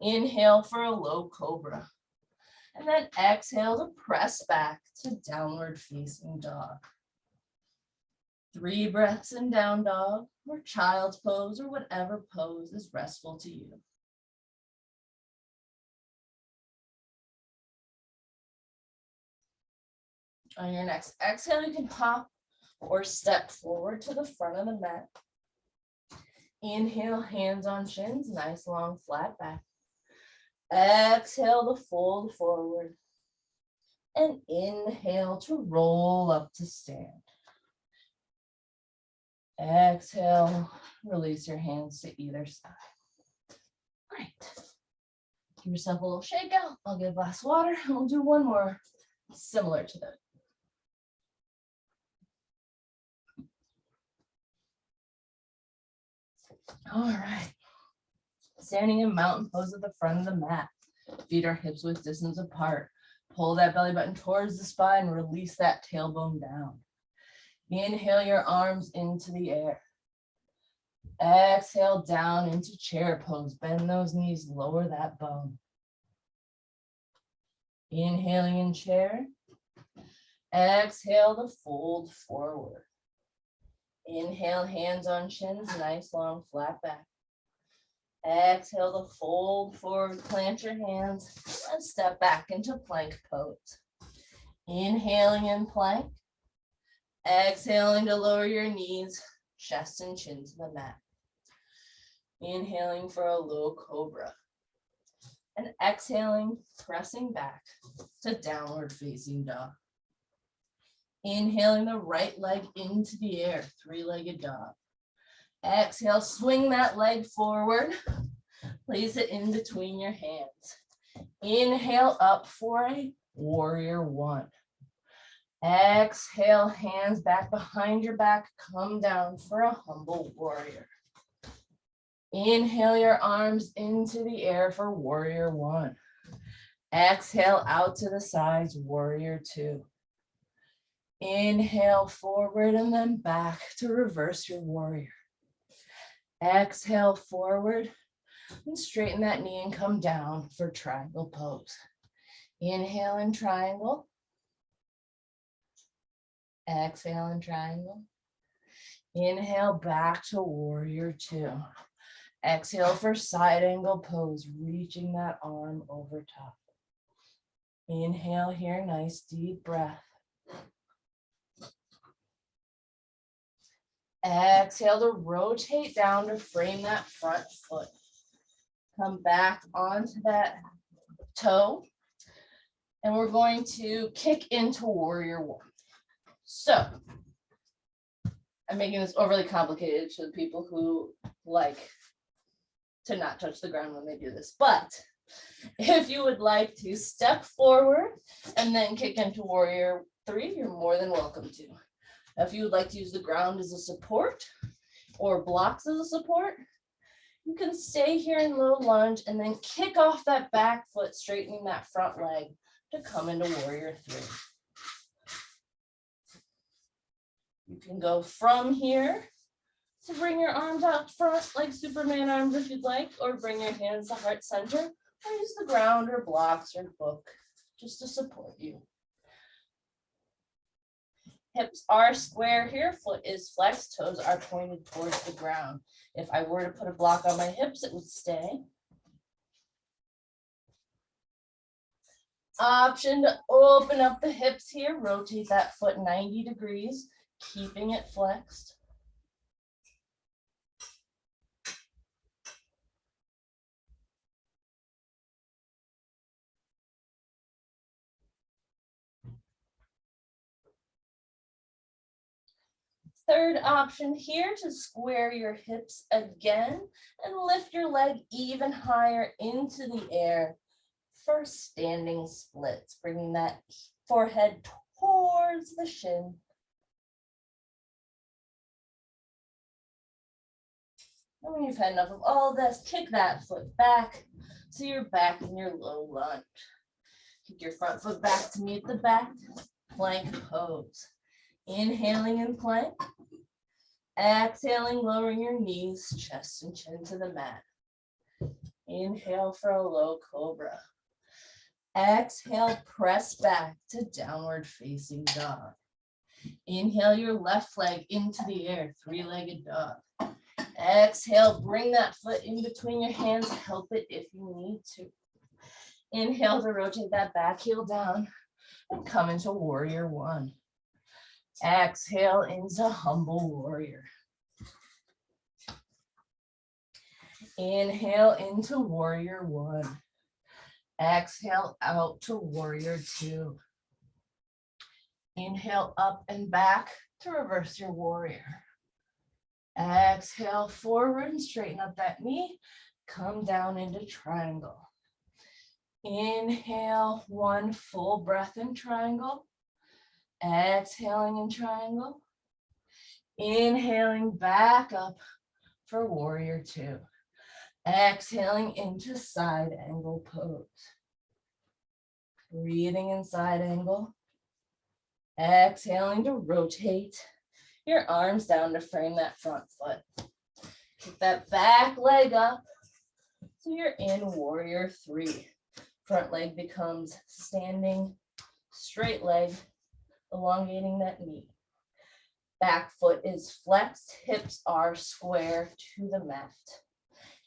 Inhale for a low cobra. And then exhale to press back to downward facing dog. 3 breaths in down dog or child's pose or whatever pose is restful to you. On your next exhale, you can hop or step forward to the front of the mat. Inhale, hands on shins, nice long flat back. Exhale to fold forward. And inhale to roll up to stand. Exhale, release your hands to either side. Great. Give yourself a little shake out. I'll get a glass of water and we'll do one more similar to that. All right. Standing in mountain pose at the front of the mat. Feet are hips width distance apart. Pull that belly button towards the spine. Release that tailbone down. Inhale your arms into the air. Exhale down into chair pose. Bend those knees, lower that bone. Inhaling in chair. Exhale to fold forward. Inhale, hands on shins, nice long flat back. Exhale to fold forward, plant your hands, and step back into plank pose. Inhaling in plank. Exhaling to lower your knees, chest and chin to the mat. Inhaling for a low cobra. And exhaling, pressing back to downward facing dog. Inhaling the right leg into the air, 3-legged dog. Exhale, swing that leg forward. Place it in between your hands. Inhale up for a warrior one. Exhale, hands back behind your back. Come down for a humble warrior. Inhale your arms into the air for warrior one. Exhale out to the sides, warrior two. Inhale forward and then back to reverse your warrior. Exhale forward and straighten that knee and come down for triangle pose. Inhale in triangle. Exhale in triangle. Inhale back to warrior two. Exhale for side angle pose, reaching that arm over top. Inhale here, nice deep breath. Exhale to rotate down to frame that front foot. Come back onto that toe. And we're going to kick into warrior one. So, I'm making this overly complicated to the people who like to not touch the ground when they do this. But if you would like to step forward and then kick into warrior three, you're more than welcome to. If you would like to use the ground as a support or blocks as a support, you can stay here in low lunge and then kick off that back foot, straightening that front leg to come into warrior three. You can go from here to bring your arms out front like Superman arms if you'd like, or bring your hands to heart center, or use the ground or blocks or book just to support you. Hips are square here, foot is flexed, toes are pointed towards the ground. If I were to put a block on my hips, it would stay. Option to open up the hips here, rotate that foot 90 degrees, keeping it flexed. Third option here to square your hips again and lift your leg even higher into the air for standing splits, bringing that forehead towards the shin. And when you've had enough of all this, kick that foot back so you're back in your low lunge. Kick your front foot back to meet the back, plank pose. Inhaling in plank. Exhaling, lowering your knees, chest and chin to the mat. Inhale for a low cobra. Exhale, press back to downward facing dog. Inhale your left leg into the air, three-legged dog. Exhale, bring that foot in between your hands, help it if you need to. Inhale to rotate that back heel down and come into warrior one. Exhale into humble warrior. Inhale into warrior one. Exhale out to warrior two. Inhale up and back to reverse your warrior. Exhale forward and straighten up that knee. Come down into triangle. Inhale, one full breath in triangle. Exhaling in triangle. Inhaling back up for warrior two. Exhaling into side angle pose. Breathing in side angle. Exhaling to rotate your arms down to frame that front foot. Kick that back leg up so you're in warrior three. Front leg becomes standing, straight leg, elongating that knee. Back foot is flexed, hips are square to the mat.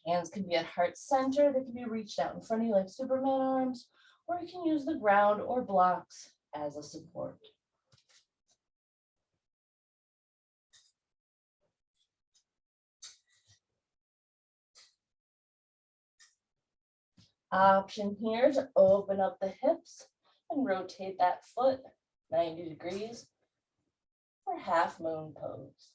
Hands can be at heart center, they can be reached out in front of you like Superman arms, or you can use the ground or blocks as a support. Option here to open up the hips and rotate that foot 90 degrees for half moon pose.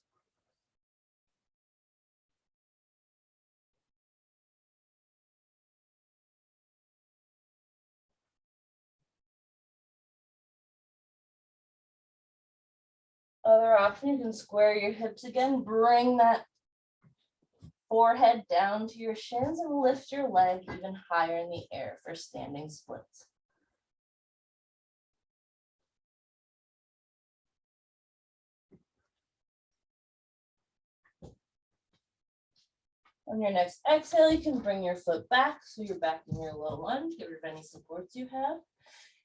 Other option, you can square your hips again, bring that forehead down to your shins and lift your leg even higher in the air for standing splits. On your next exhale, you can bring your foot back so you're back in your low lunge. Get rid of any supports you have.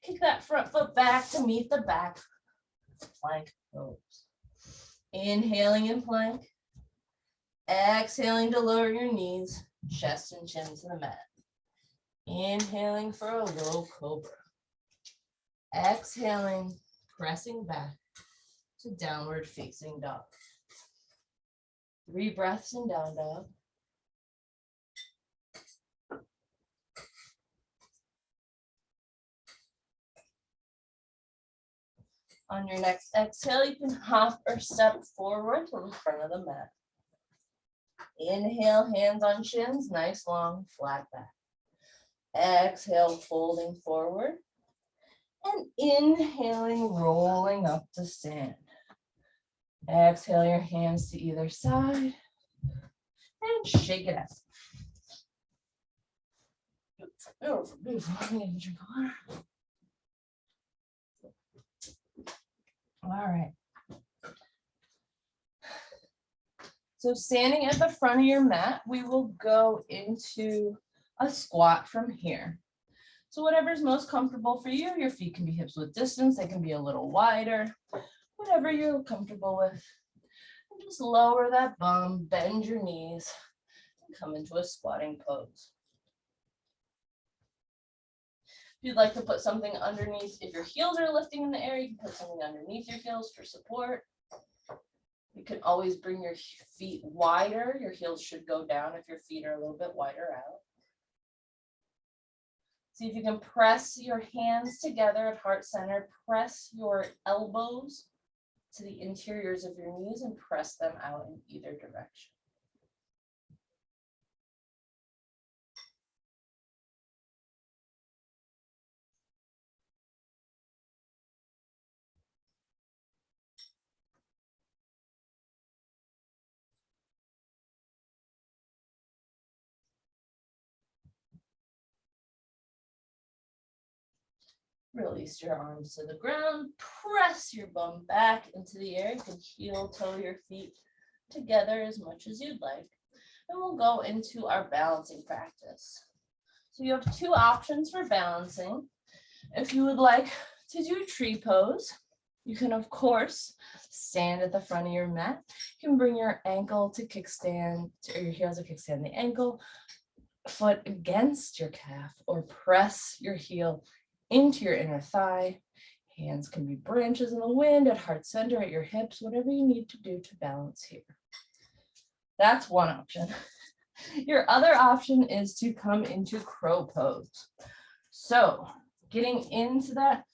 Kick that front foot back to meet the back plank pose. Inhaling in plank. Exhaling to lower your knees, chest and chin to the mat. Inhaling for a low cobra. Exhaling, pressing back to downward facing dog. 3 breaths in down dog. On your next exhale, you can hop or step forward to the front of the mat. Inhale, hands on shins, nice long flat back. Exhale, folding forward. And inhaling, rolling up to stand. Exhale your hands to either side. And shake it out. Beautiful, beautiful. I'm gonna drink water. All right. So standing at the front of your mat, we will go into a squat from here. So whatever's most comfortable for you, your feet can be hips width distance, they can be a little wider, whatever you're comfortable with. And just lower that bum, bend your knees, and come into a squatting pose. If you'd like to put something underneath, if your heels are lifting in the air, you can put something underneath your heels for support. You can always bring your feet wider. Your heels should go down if your feet are a little bit wider out. See if you can press your hands together at heart center. Press your elbows to the interiors of your knees and press them out in either direction. Release your arms to the ground, press your bum back into the air. You can heel toe your feet together as much as you'd like. And we'll go into our balancing practice. So you have 2 options for balancing. If you would like to do tree pose, you can of course stand at the front of your mat. You can bring your ankle to kickstand, or your heels to kickstand the ankle, foot against your calf, or press your heel into your inner thigh. Hands can be branches in the wind, at heart center, at your hips, whatever you need to do to balance here. That's one option. Your other option is to come into crow pose. So getting into that,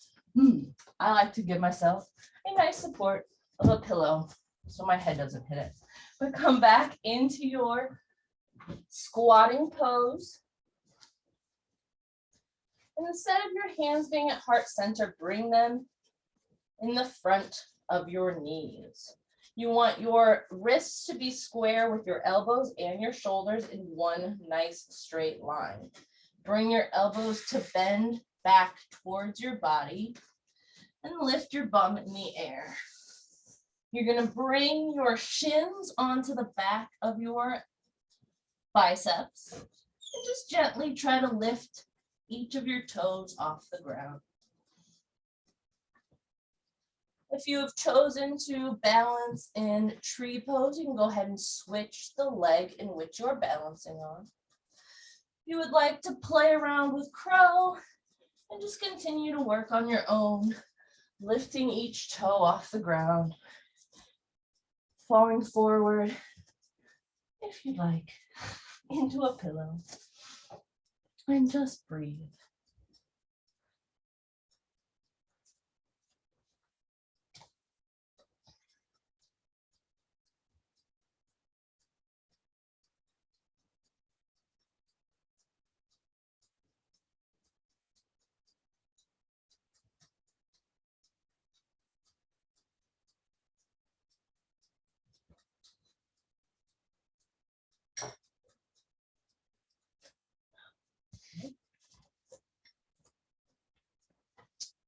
I like to give myself a nice support of a pillow so my head doesn't hit it. But come back into your squatting pose. And instead of your hands being at heart center, bring them in the front of your knees. You want your wrists to be square with your elbows and your shoulders in one nice straight line. Bring your elbows to bend back towards your body and lift your bum in the air. You're going to bring your shins onto the back of your biceps and just gently try to lift each of your toes off the ground. If you have chosen to balance in tree pose, you can go ahead and switch the leg in which you're balancing on. If you would like to play around with crow and just continue to work on your own, lifting each toe off the ground, falling forward, if you'd like, into a pillow, and just breathe.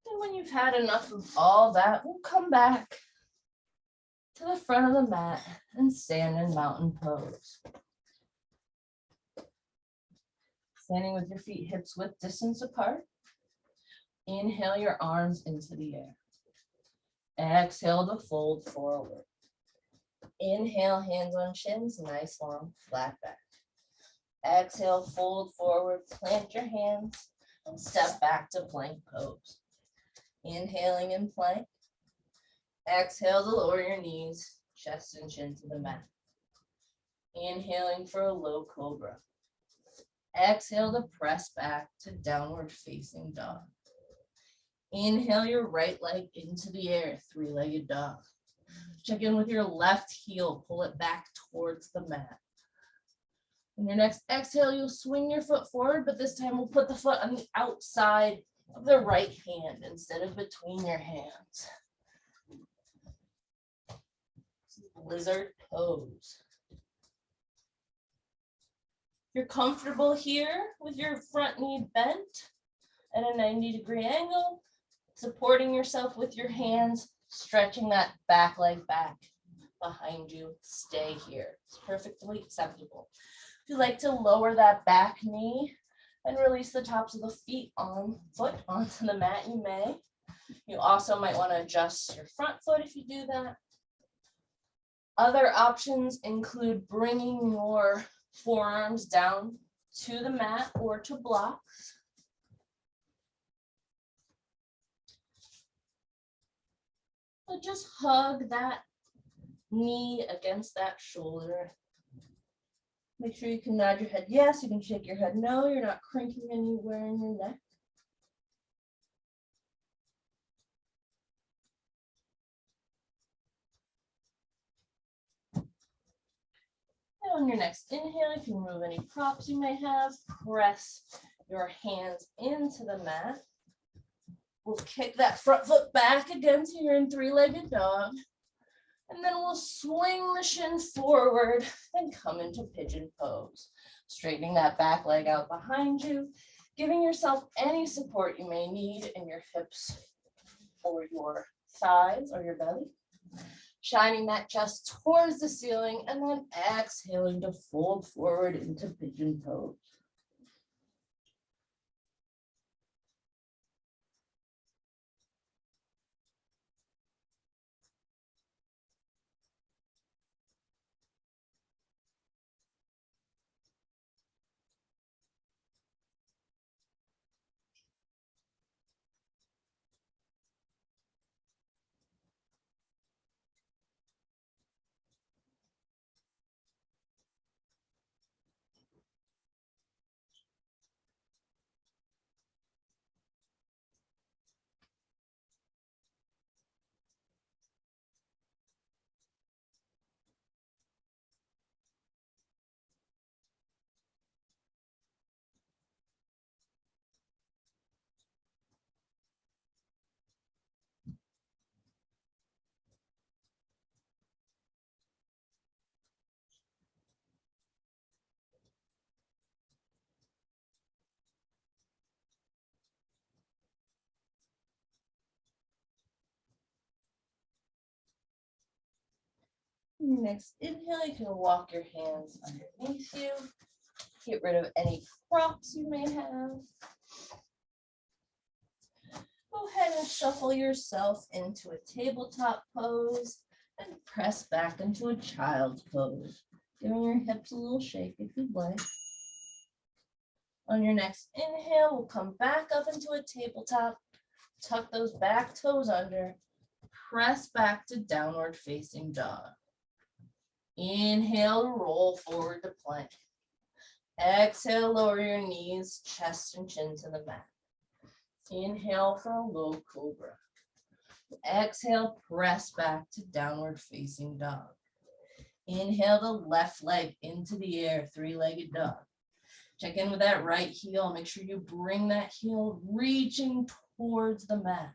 And when you've had enough of all that, we'll come back to the front of the mat and stand in mountain pose. Standing with your feet hips width distance apart. Inhale your arms into the air. Exhale to fold forward. Inhale, hands on shins, nice long flat back. Exhale, fold forward, plant your hands, and step back to plank pose. Inhaling in plank. Exhale to lower your knees, chest and chin to the mat. Inhaling for a low cobra. Exhale to press back to downward facing dog. Inhale your right leg into the air, three-legged dog. Check in with your left heel, pull it back towards the mat. On your next exhale, you'll swing your foot forward, but this time we'll put the foot on the outside of the right hand instead of between your hands. Lizard pose. You're comfortable here with your front knee bent at a 90-degree angle, supporting yourself with your hands, stretching that back leg back behind you. Stay here. It's perfectly acceptable. If you'd like to lower that back knee and release the tops of the foot onto the mat, you may. You also might want to adjust your front foot if you do that. Other options include bringing your forearms down to the mat or to blocks. So just hug that knee against that shoulder. Make sure you can nod your head yes, you can shake your head no, you're not cranking anywhere in your neck. And on your next inhale, you can remove any props you may have. Press your hands into the mat. We'll kick that front foot back again so you're in three-legged dog. And then we'll swing the shin forward and come into pigeon pose. Straightening that back leg out behind you, giving yourself any support you may need in your hips or your thighs or your belly. Shining that chest towards the ceiling and then exhaling to fold forward into pigeon pose. Next inhale, you can walk your hands underneath you. Get rid of any props you may have. Go ahead and shuffle yourself into a tabletop pose and press back into a child's pose. Giving your hips a little shake if you'd like. On your next inhale, we'll come back up into a tabletop. Tuck those back toes under. Press back to downward facing dog. Inhale, roll forward to plank. Exhale, lower your knees, chest and chin to the mat. Inhale for a low cobra. Exhale, press back to downward facing dog. Inhale the left leg into the air, three-legged dog. Check in with that right heel. Make sure you bring that heel reaching towards the mat.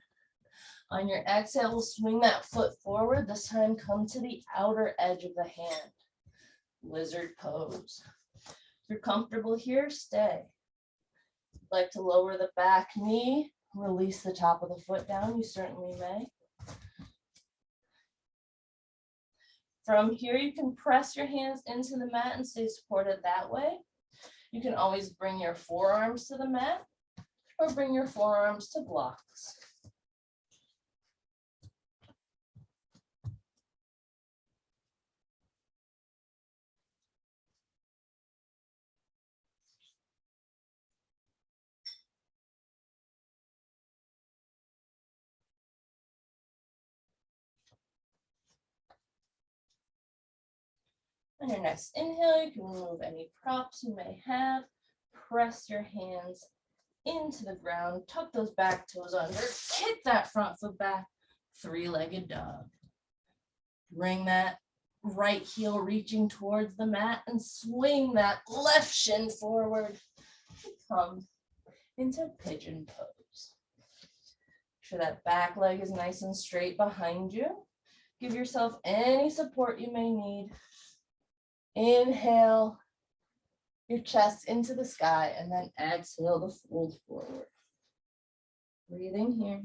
On your exhale, we'll swing that foot forward. This time, come to the outer edge of the hand. Lizard pose. If you're comfortable here, stay. If you'd like to lower the back knee, release the top of the foot down, you certainly may. From here, you can press your hands into the mat and stay supported that way. You can always bring your forearms to the mat or bring your forearms to blocks. On your next inhale, you can remove any props you may have. Press your hands into the ground, tuck those back toes under, kick that front foot back, three-legged dog. Bring that right heel reaching towards the mat and swing that left shin forward. Come into pigeon pose. Make sure that back leg is nice and straight behind you. Give yourself any support you may need. Inhale your chest into the sky and then exhale to fold forward. Breathing here.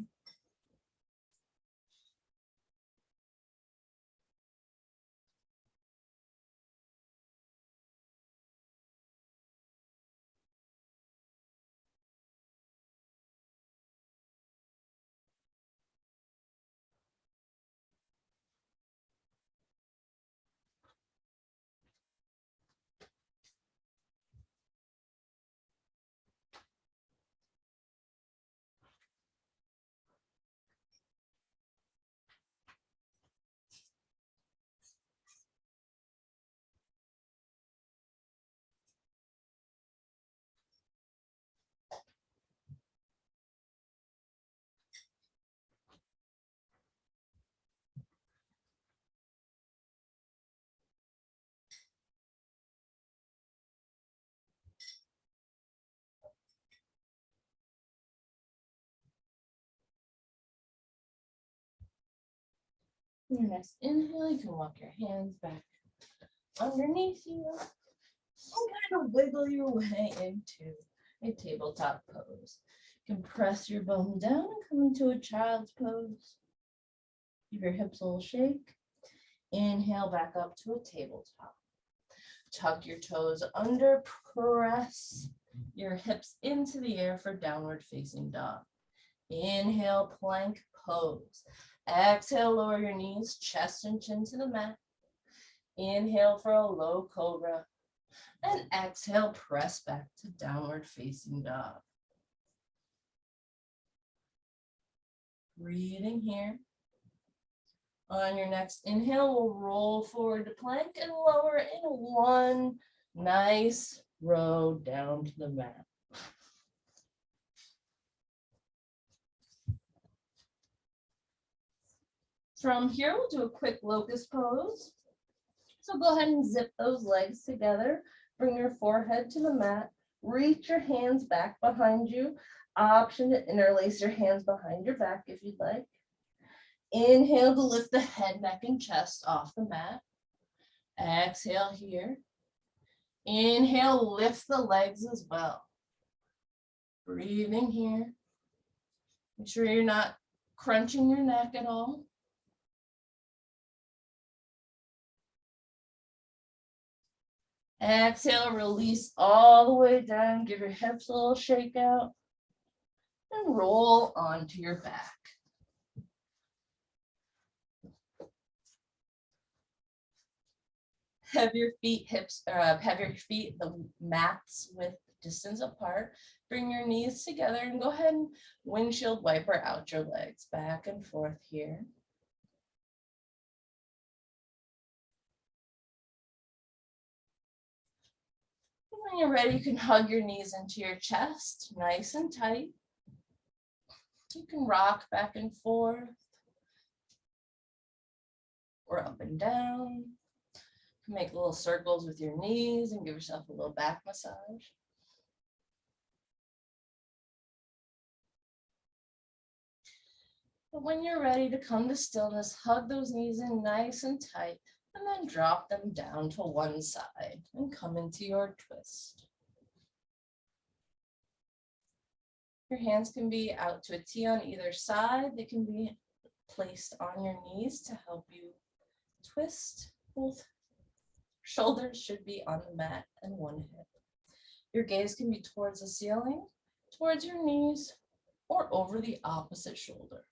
Your next inhale, you can walk your hands back underneath you and kind of wiggle your way into a tabletop pose. You can press your bones down and come into a child's pose. Give your hips a little shake. Inhale back up to a tabletop. Tuck your toes under, press your hips into the air for downward facing dog. Inhale, plank pose. Exhale, lower your knees, chest and chin to the mat. Inhale for a low cobra. And exhale, press back to downward facing dog. Breathing here. On your next inhale, we'll roll forward to plank and lower in one nice row down to the mat. From here, we'll do a quick locust pose. So go ahead and zip those legs together. Bring your forehead to the mat. Reach your hands back behind you. Option to interlace your hands behind your back if you'd like. Inhale to lift the head, neck, and chest off the mat. Exhale here. Inhale, lift the legs as well. Breathing here. Make sure you're not crunching your neck at all. Exhale, release all the way down. Give your hips a little shake out. And roll onto your back. Have your feet the mats with distance apart. Bring your knees together and go ahead and windshield wiper out your legs back and forth here. And when you're ready, you can hug your knees into your chest, nice and tight. You can rock back and forth or up and down. You can make little circles with your knees and give yourself a little back massage. But when you're ready to come to stillness, hug those knees in nice and tight, and then drop them down to one side and come into your twist. Your hands can be out to a T on either side. They can be placed on your knees to help you twist. Both shoulders should be on the mat and one hip. Your gaze can be towards the ceiling, towards your knees, or over the opposite shoulder.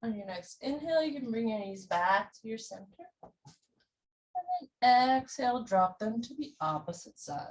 On your next inhale, you can bring your knees back to your center. And then exhale, drop them to the opposite side.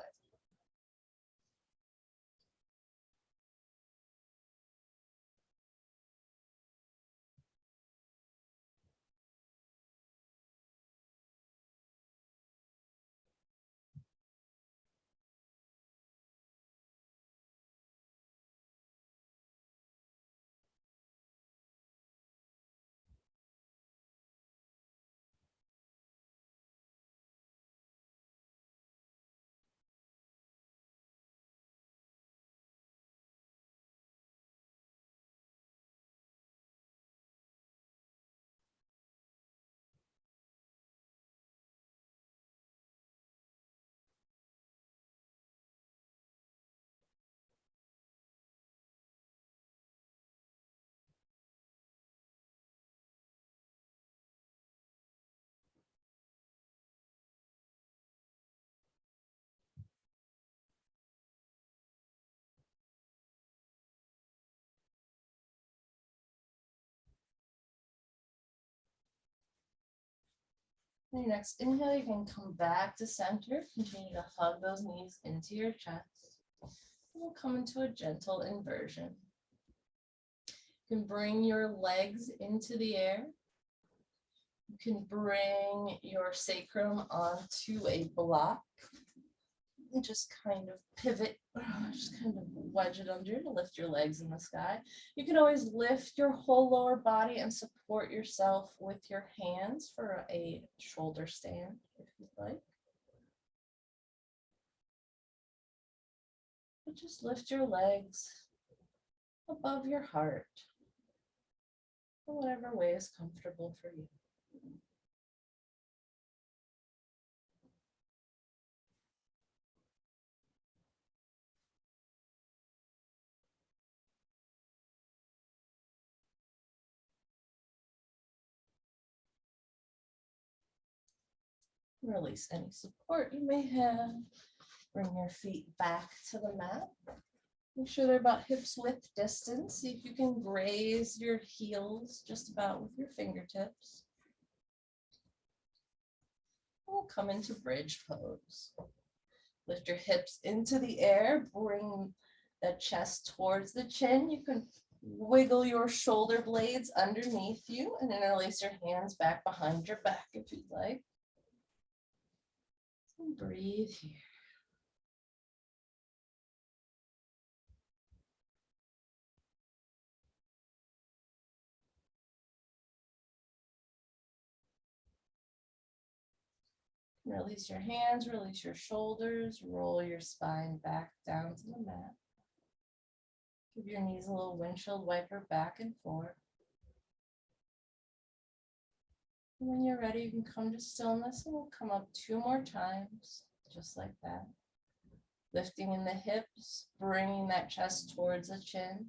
On your next inhale, you can come back to center. Continue to hug those knees into your chest. We'll come into a gentle inversion. You can bring your legs into the air. You can bring your sacrum onto a block and just kind of pivot, just kind of wedge it under to lift your legs in the sky. You can always lift your whole lower body and support yourself with your hands for a shoulder stand if you'd like. But just lift your legs above your heart in whatever way is comfortable for you. Release any support you may have. Bring your feet back to the mat. Make sure they're about hips width distance. See if you can graze your heels just about with your fingertips. We'll come into bridge pose. Lift your hips into the air. Bring the chest towards the chin. You can wiggle your shoulder blades underneath you and interlace your hands back behind your back if you'd like. And breathe here. Release your hands, release your shoulders, roll your spine back down to the mat. Give your knees a little windshield wiper back and forth. And when you're ready, you can come to stillness and we'll come up 2 more times, just like that. Lifting in the hips, bringing that chest towards the chin.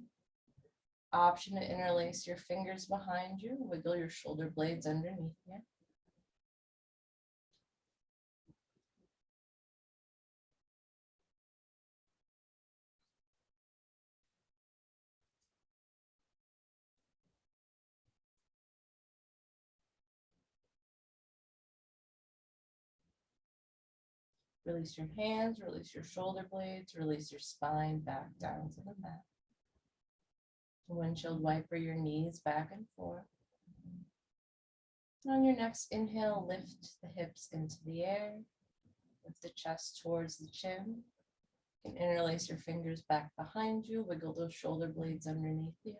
Option to interlace your fingers behind you, wiggle your shoulder blades underneath you. Release your hands, release your shoulder blades, release your spine back down to the mat. Windshield wiper your knees back and forth. On your next inhale, lift the hips into the air, lift the chest towards the chin. You can interlace your fingers back behind you, wiggle those shoulder blades underneath you.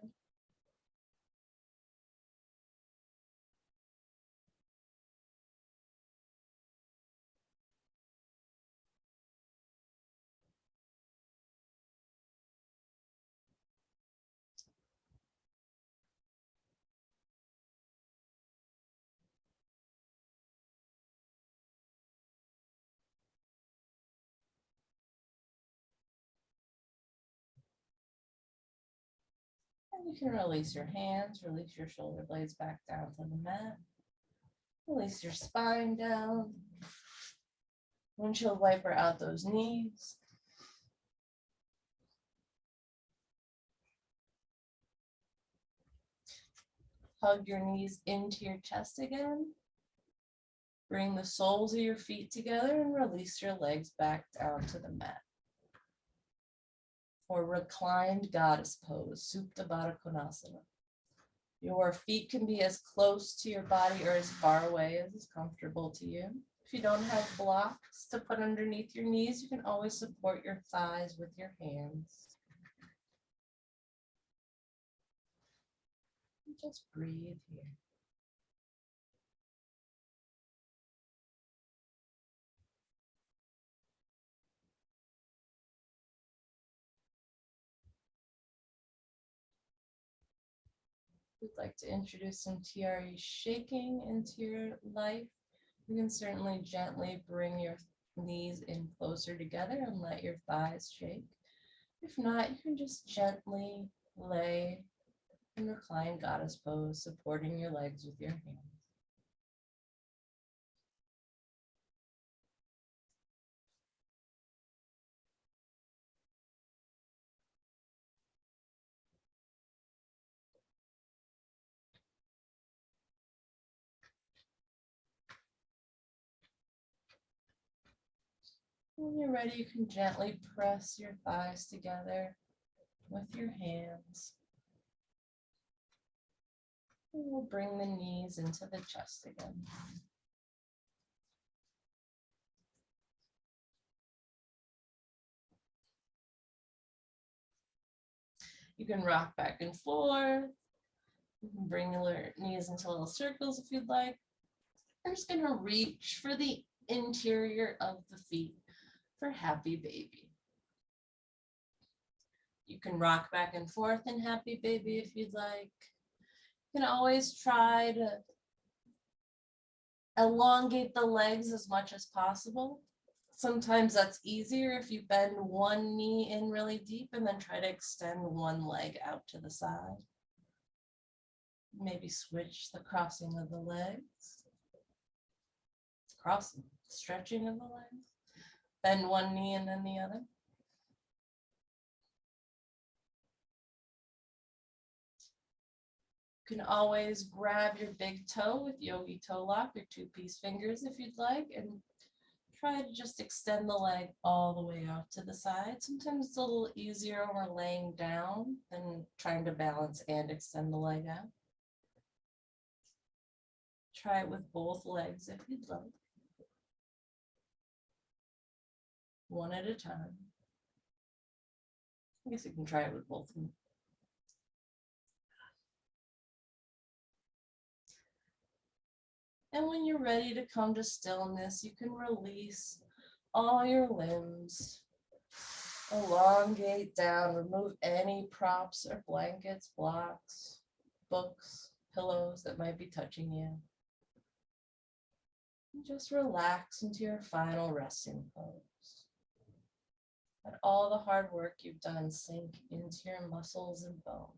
And you can release your hands, release your shoulder blades back down to the mat. Release your spine down. Windshield wiper out those knees. Hug your knees into your chest again. Bring the soles of your feet together and release your legs back down to the mat. Or reclined goddess pose, Supta Baddha Konasana. Your feet can be as close to your body or as far away as is comfortable to you. If you don't have blocks to put underneath your knees, you can always support your thighs with your hands. Just breathe here. We'd like to introduce some TRE shaking into your life. You can certainly gently bring your knees in closer together and let your thighs shake. If not, you can just gently lay in reclined goddess pose, supporting your legs with your hands. When you're ready, you can gently press your thighs together with your hands. And we'll bring the knees into the chest again. You can rock back and forth. You can bring your knees into little circles if you'd like. We're just going to reach for the interior of the feet for happy baby. You can rock back and forth in happy baby if you'd like. You can always try to elongate the legs as much as possible. Sometimes that's easier if you bend one knee in really deep and then try to extend one leg out to the side. Maybe switch the crossing of the legs. Crossing, stretching of the legs. Bend one knee and then the other. You can always grab your big toe with yogi toe lock or two-piece fingers if you'd like, and try to just extend the leg all the way out to the side. Sometimes it's a little easier when we're laying down than trying to balance and extend the leg out. Try it with both legs if you'd like. One at a time. I guess you can try it with both of them. And when you're ready to come to stillness, you can release all your limbs. Elongate down, remove any props or blankets, blocks, books, pillows that might be touching you. And just relax into your final resting pose. Let all the hard work you've done sink into your muscles and bones.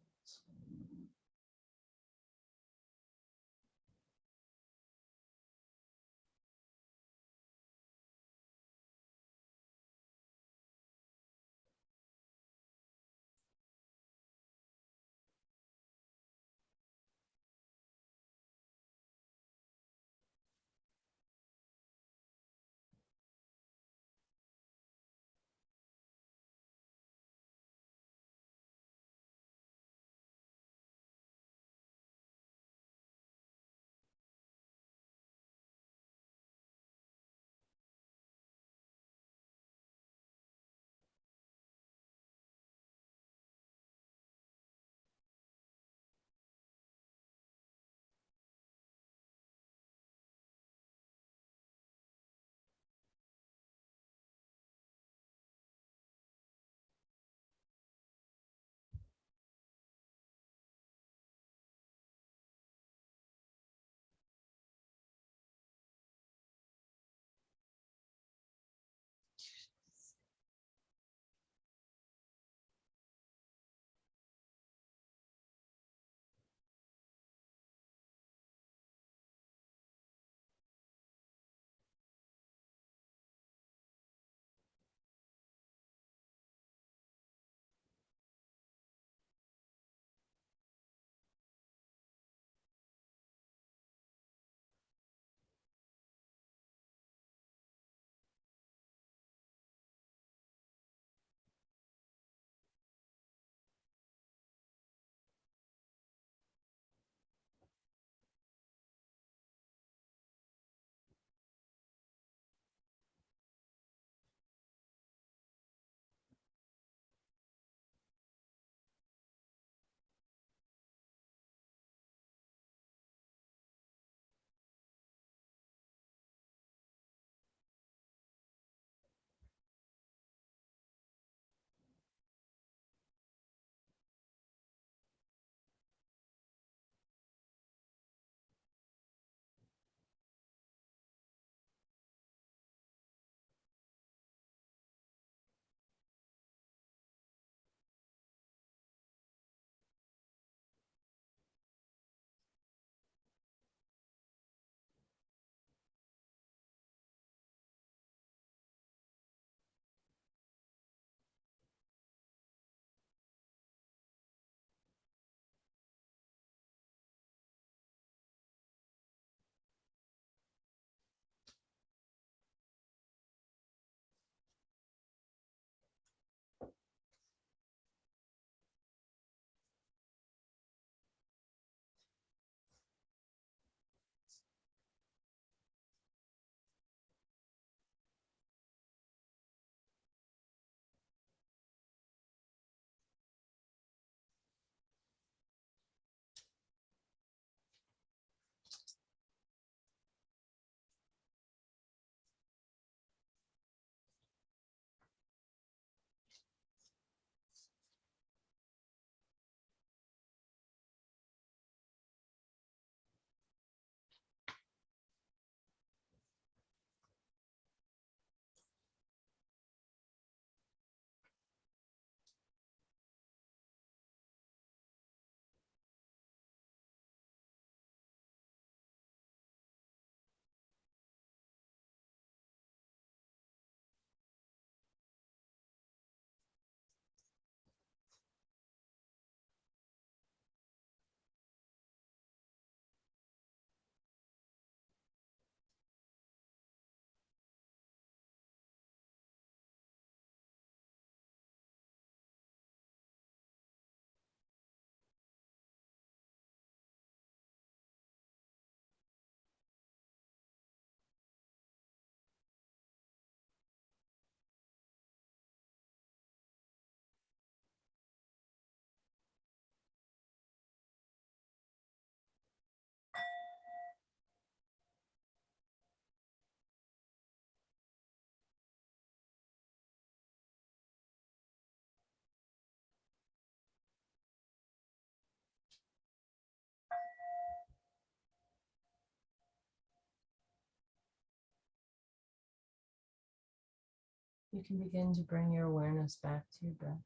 You can begin to bring your awareness back to your breath.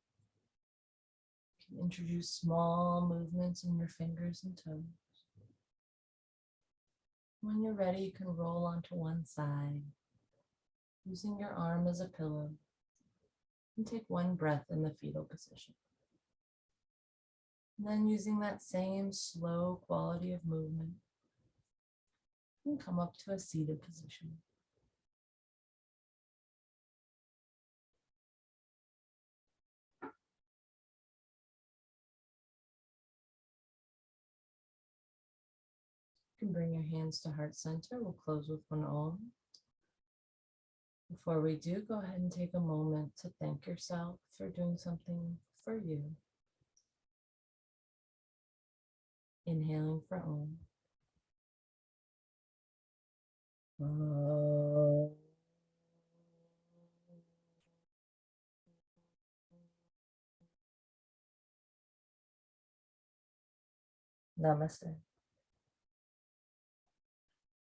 You can introduce small movements in your fingers and toes. When you're ready, you can roll onto one side, using your arm as a pillow, and take one breath in the fetal position. And then using that same slow quality of movement, you can come up to a seated position. You can bring your hands to heart center. We'll close with one Om. Before we do, go ahead and take a moment to thank yourself for doing something for you. Inhaling for Om. Namaste.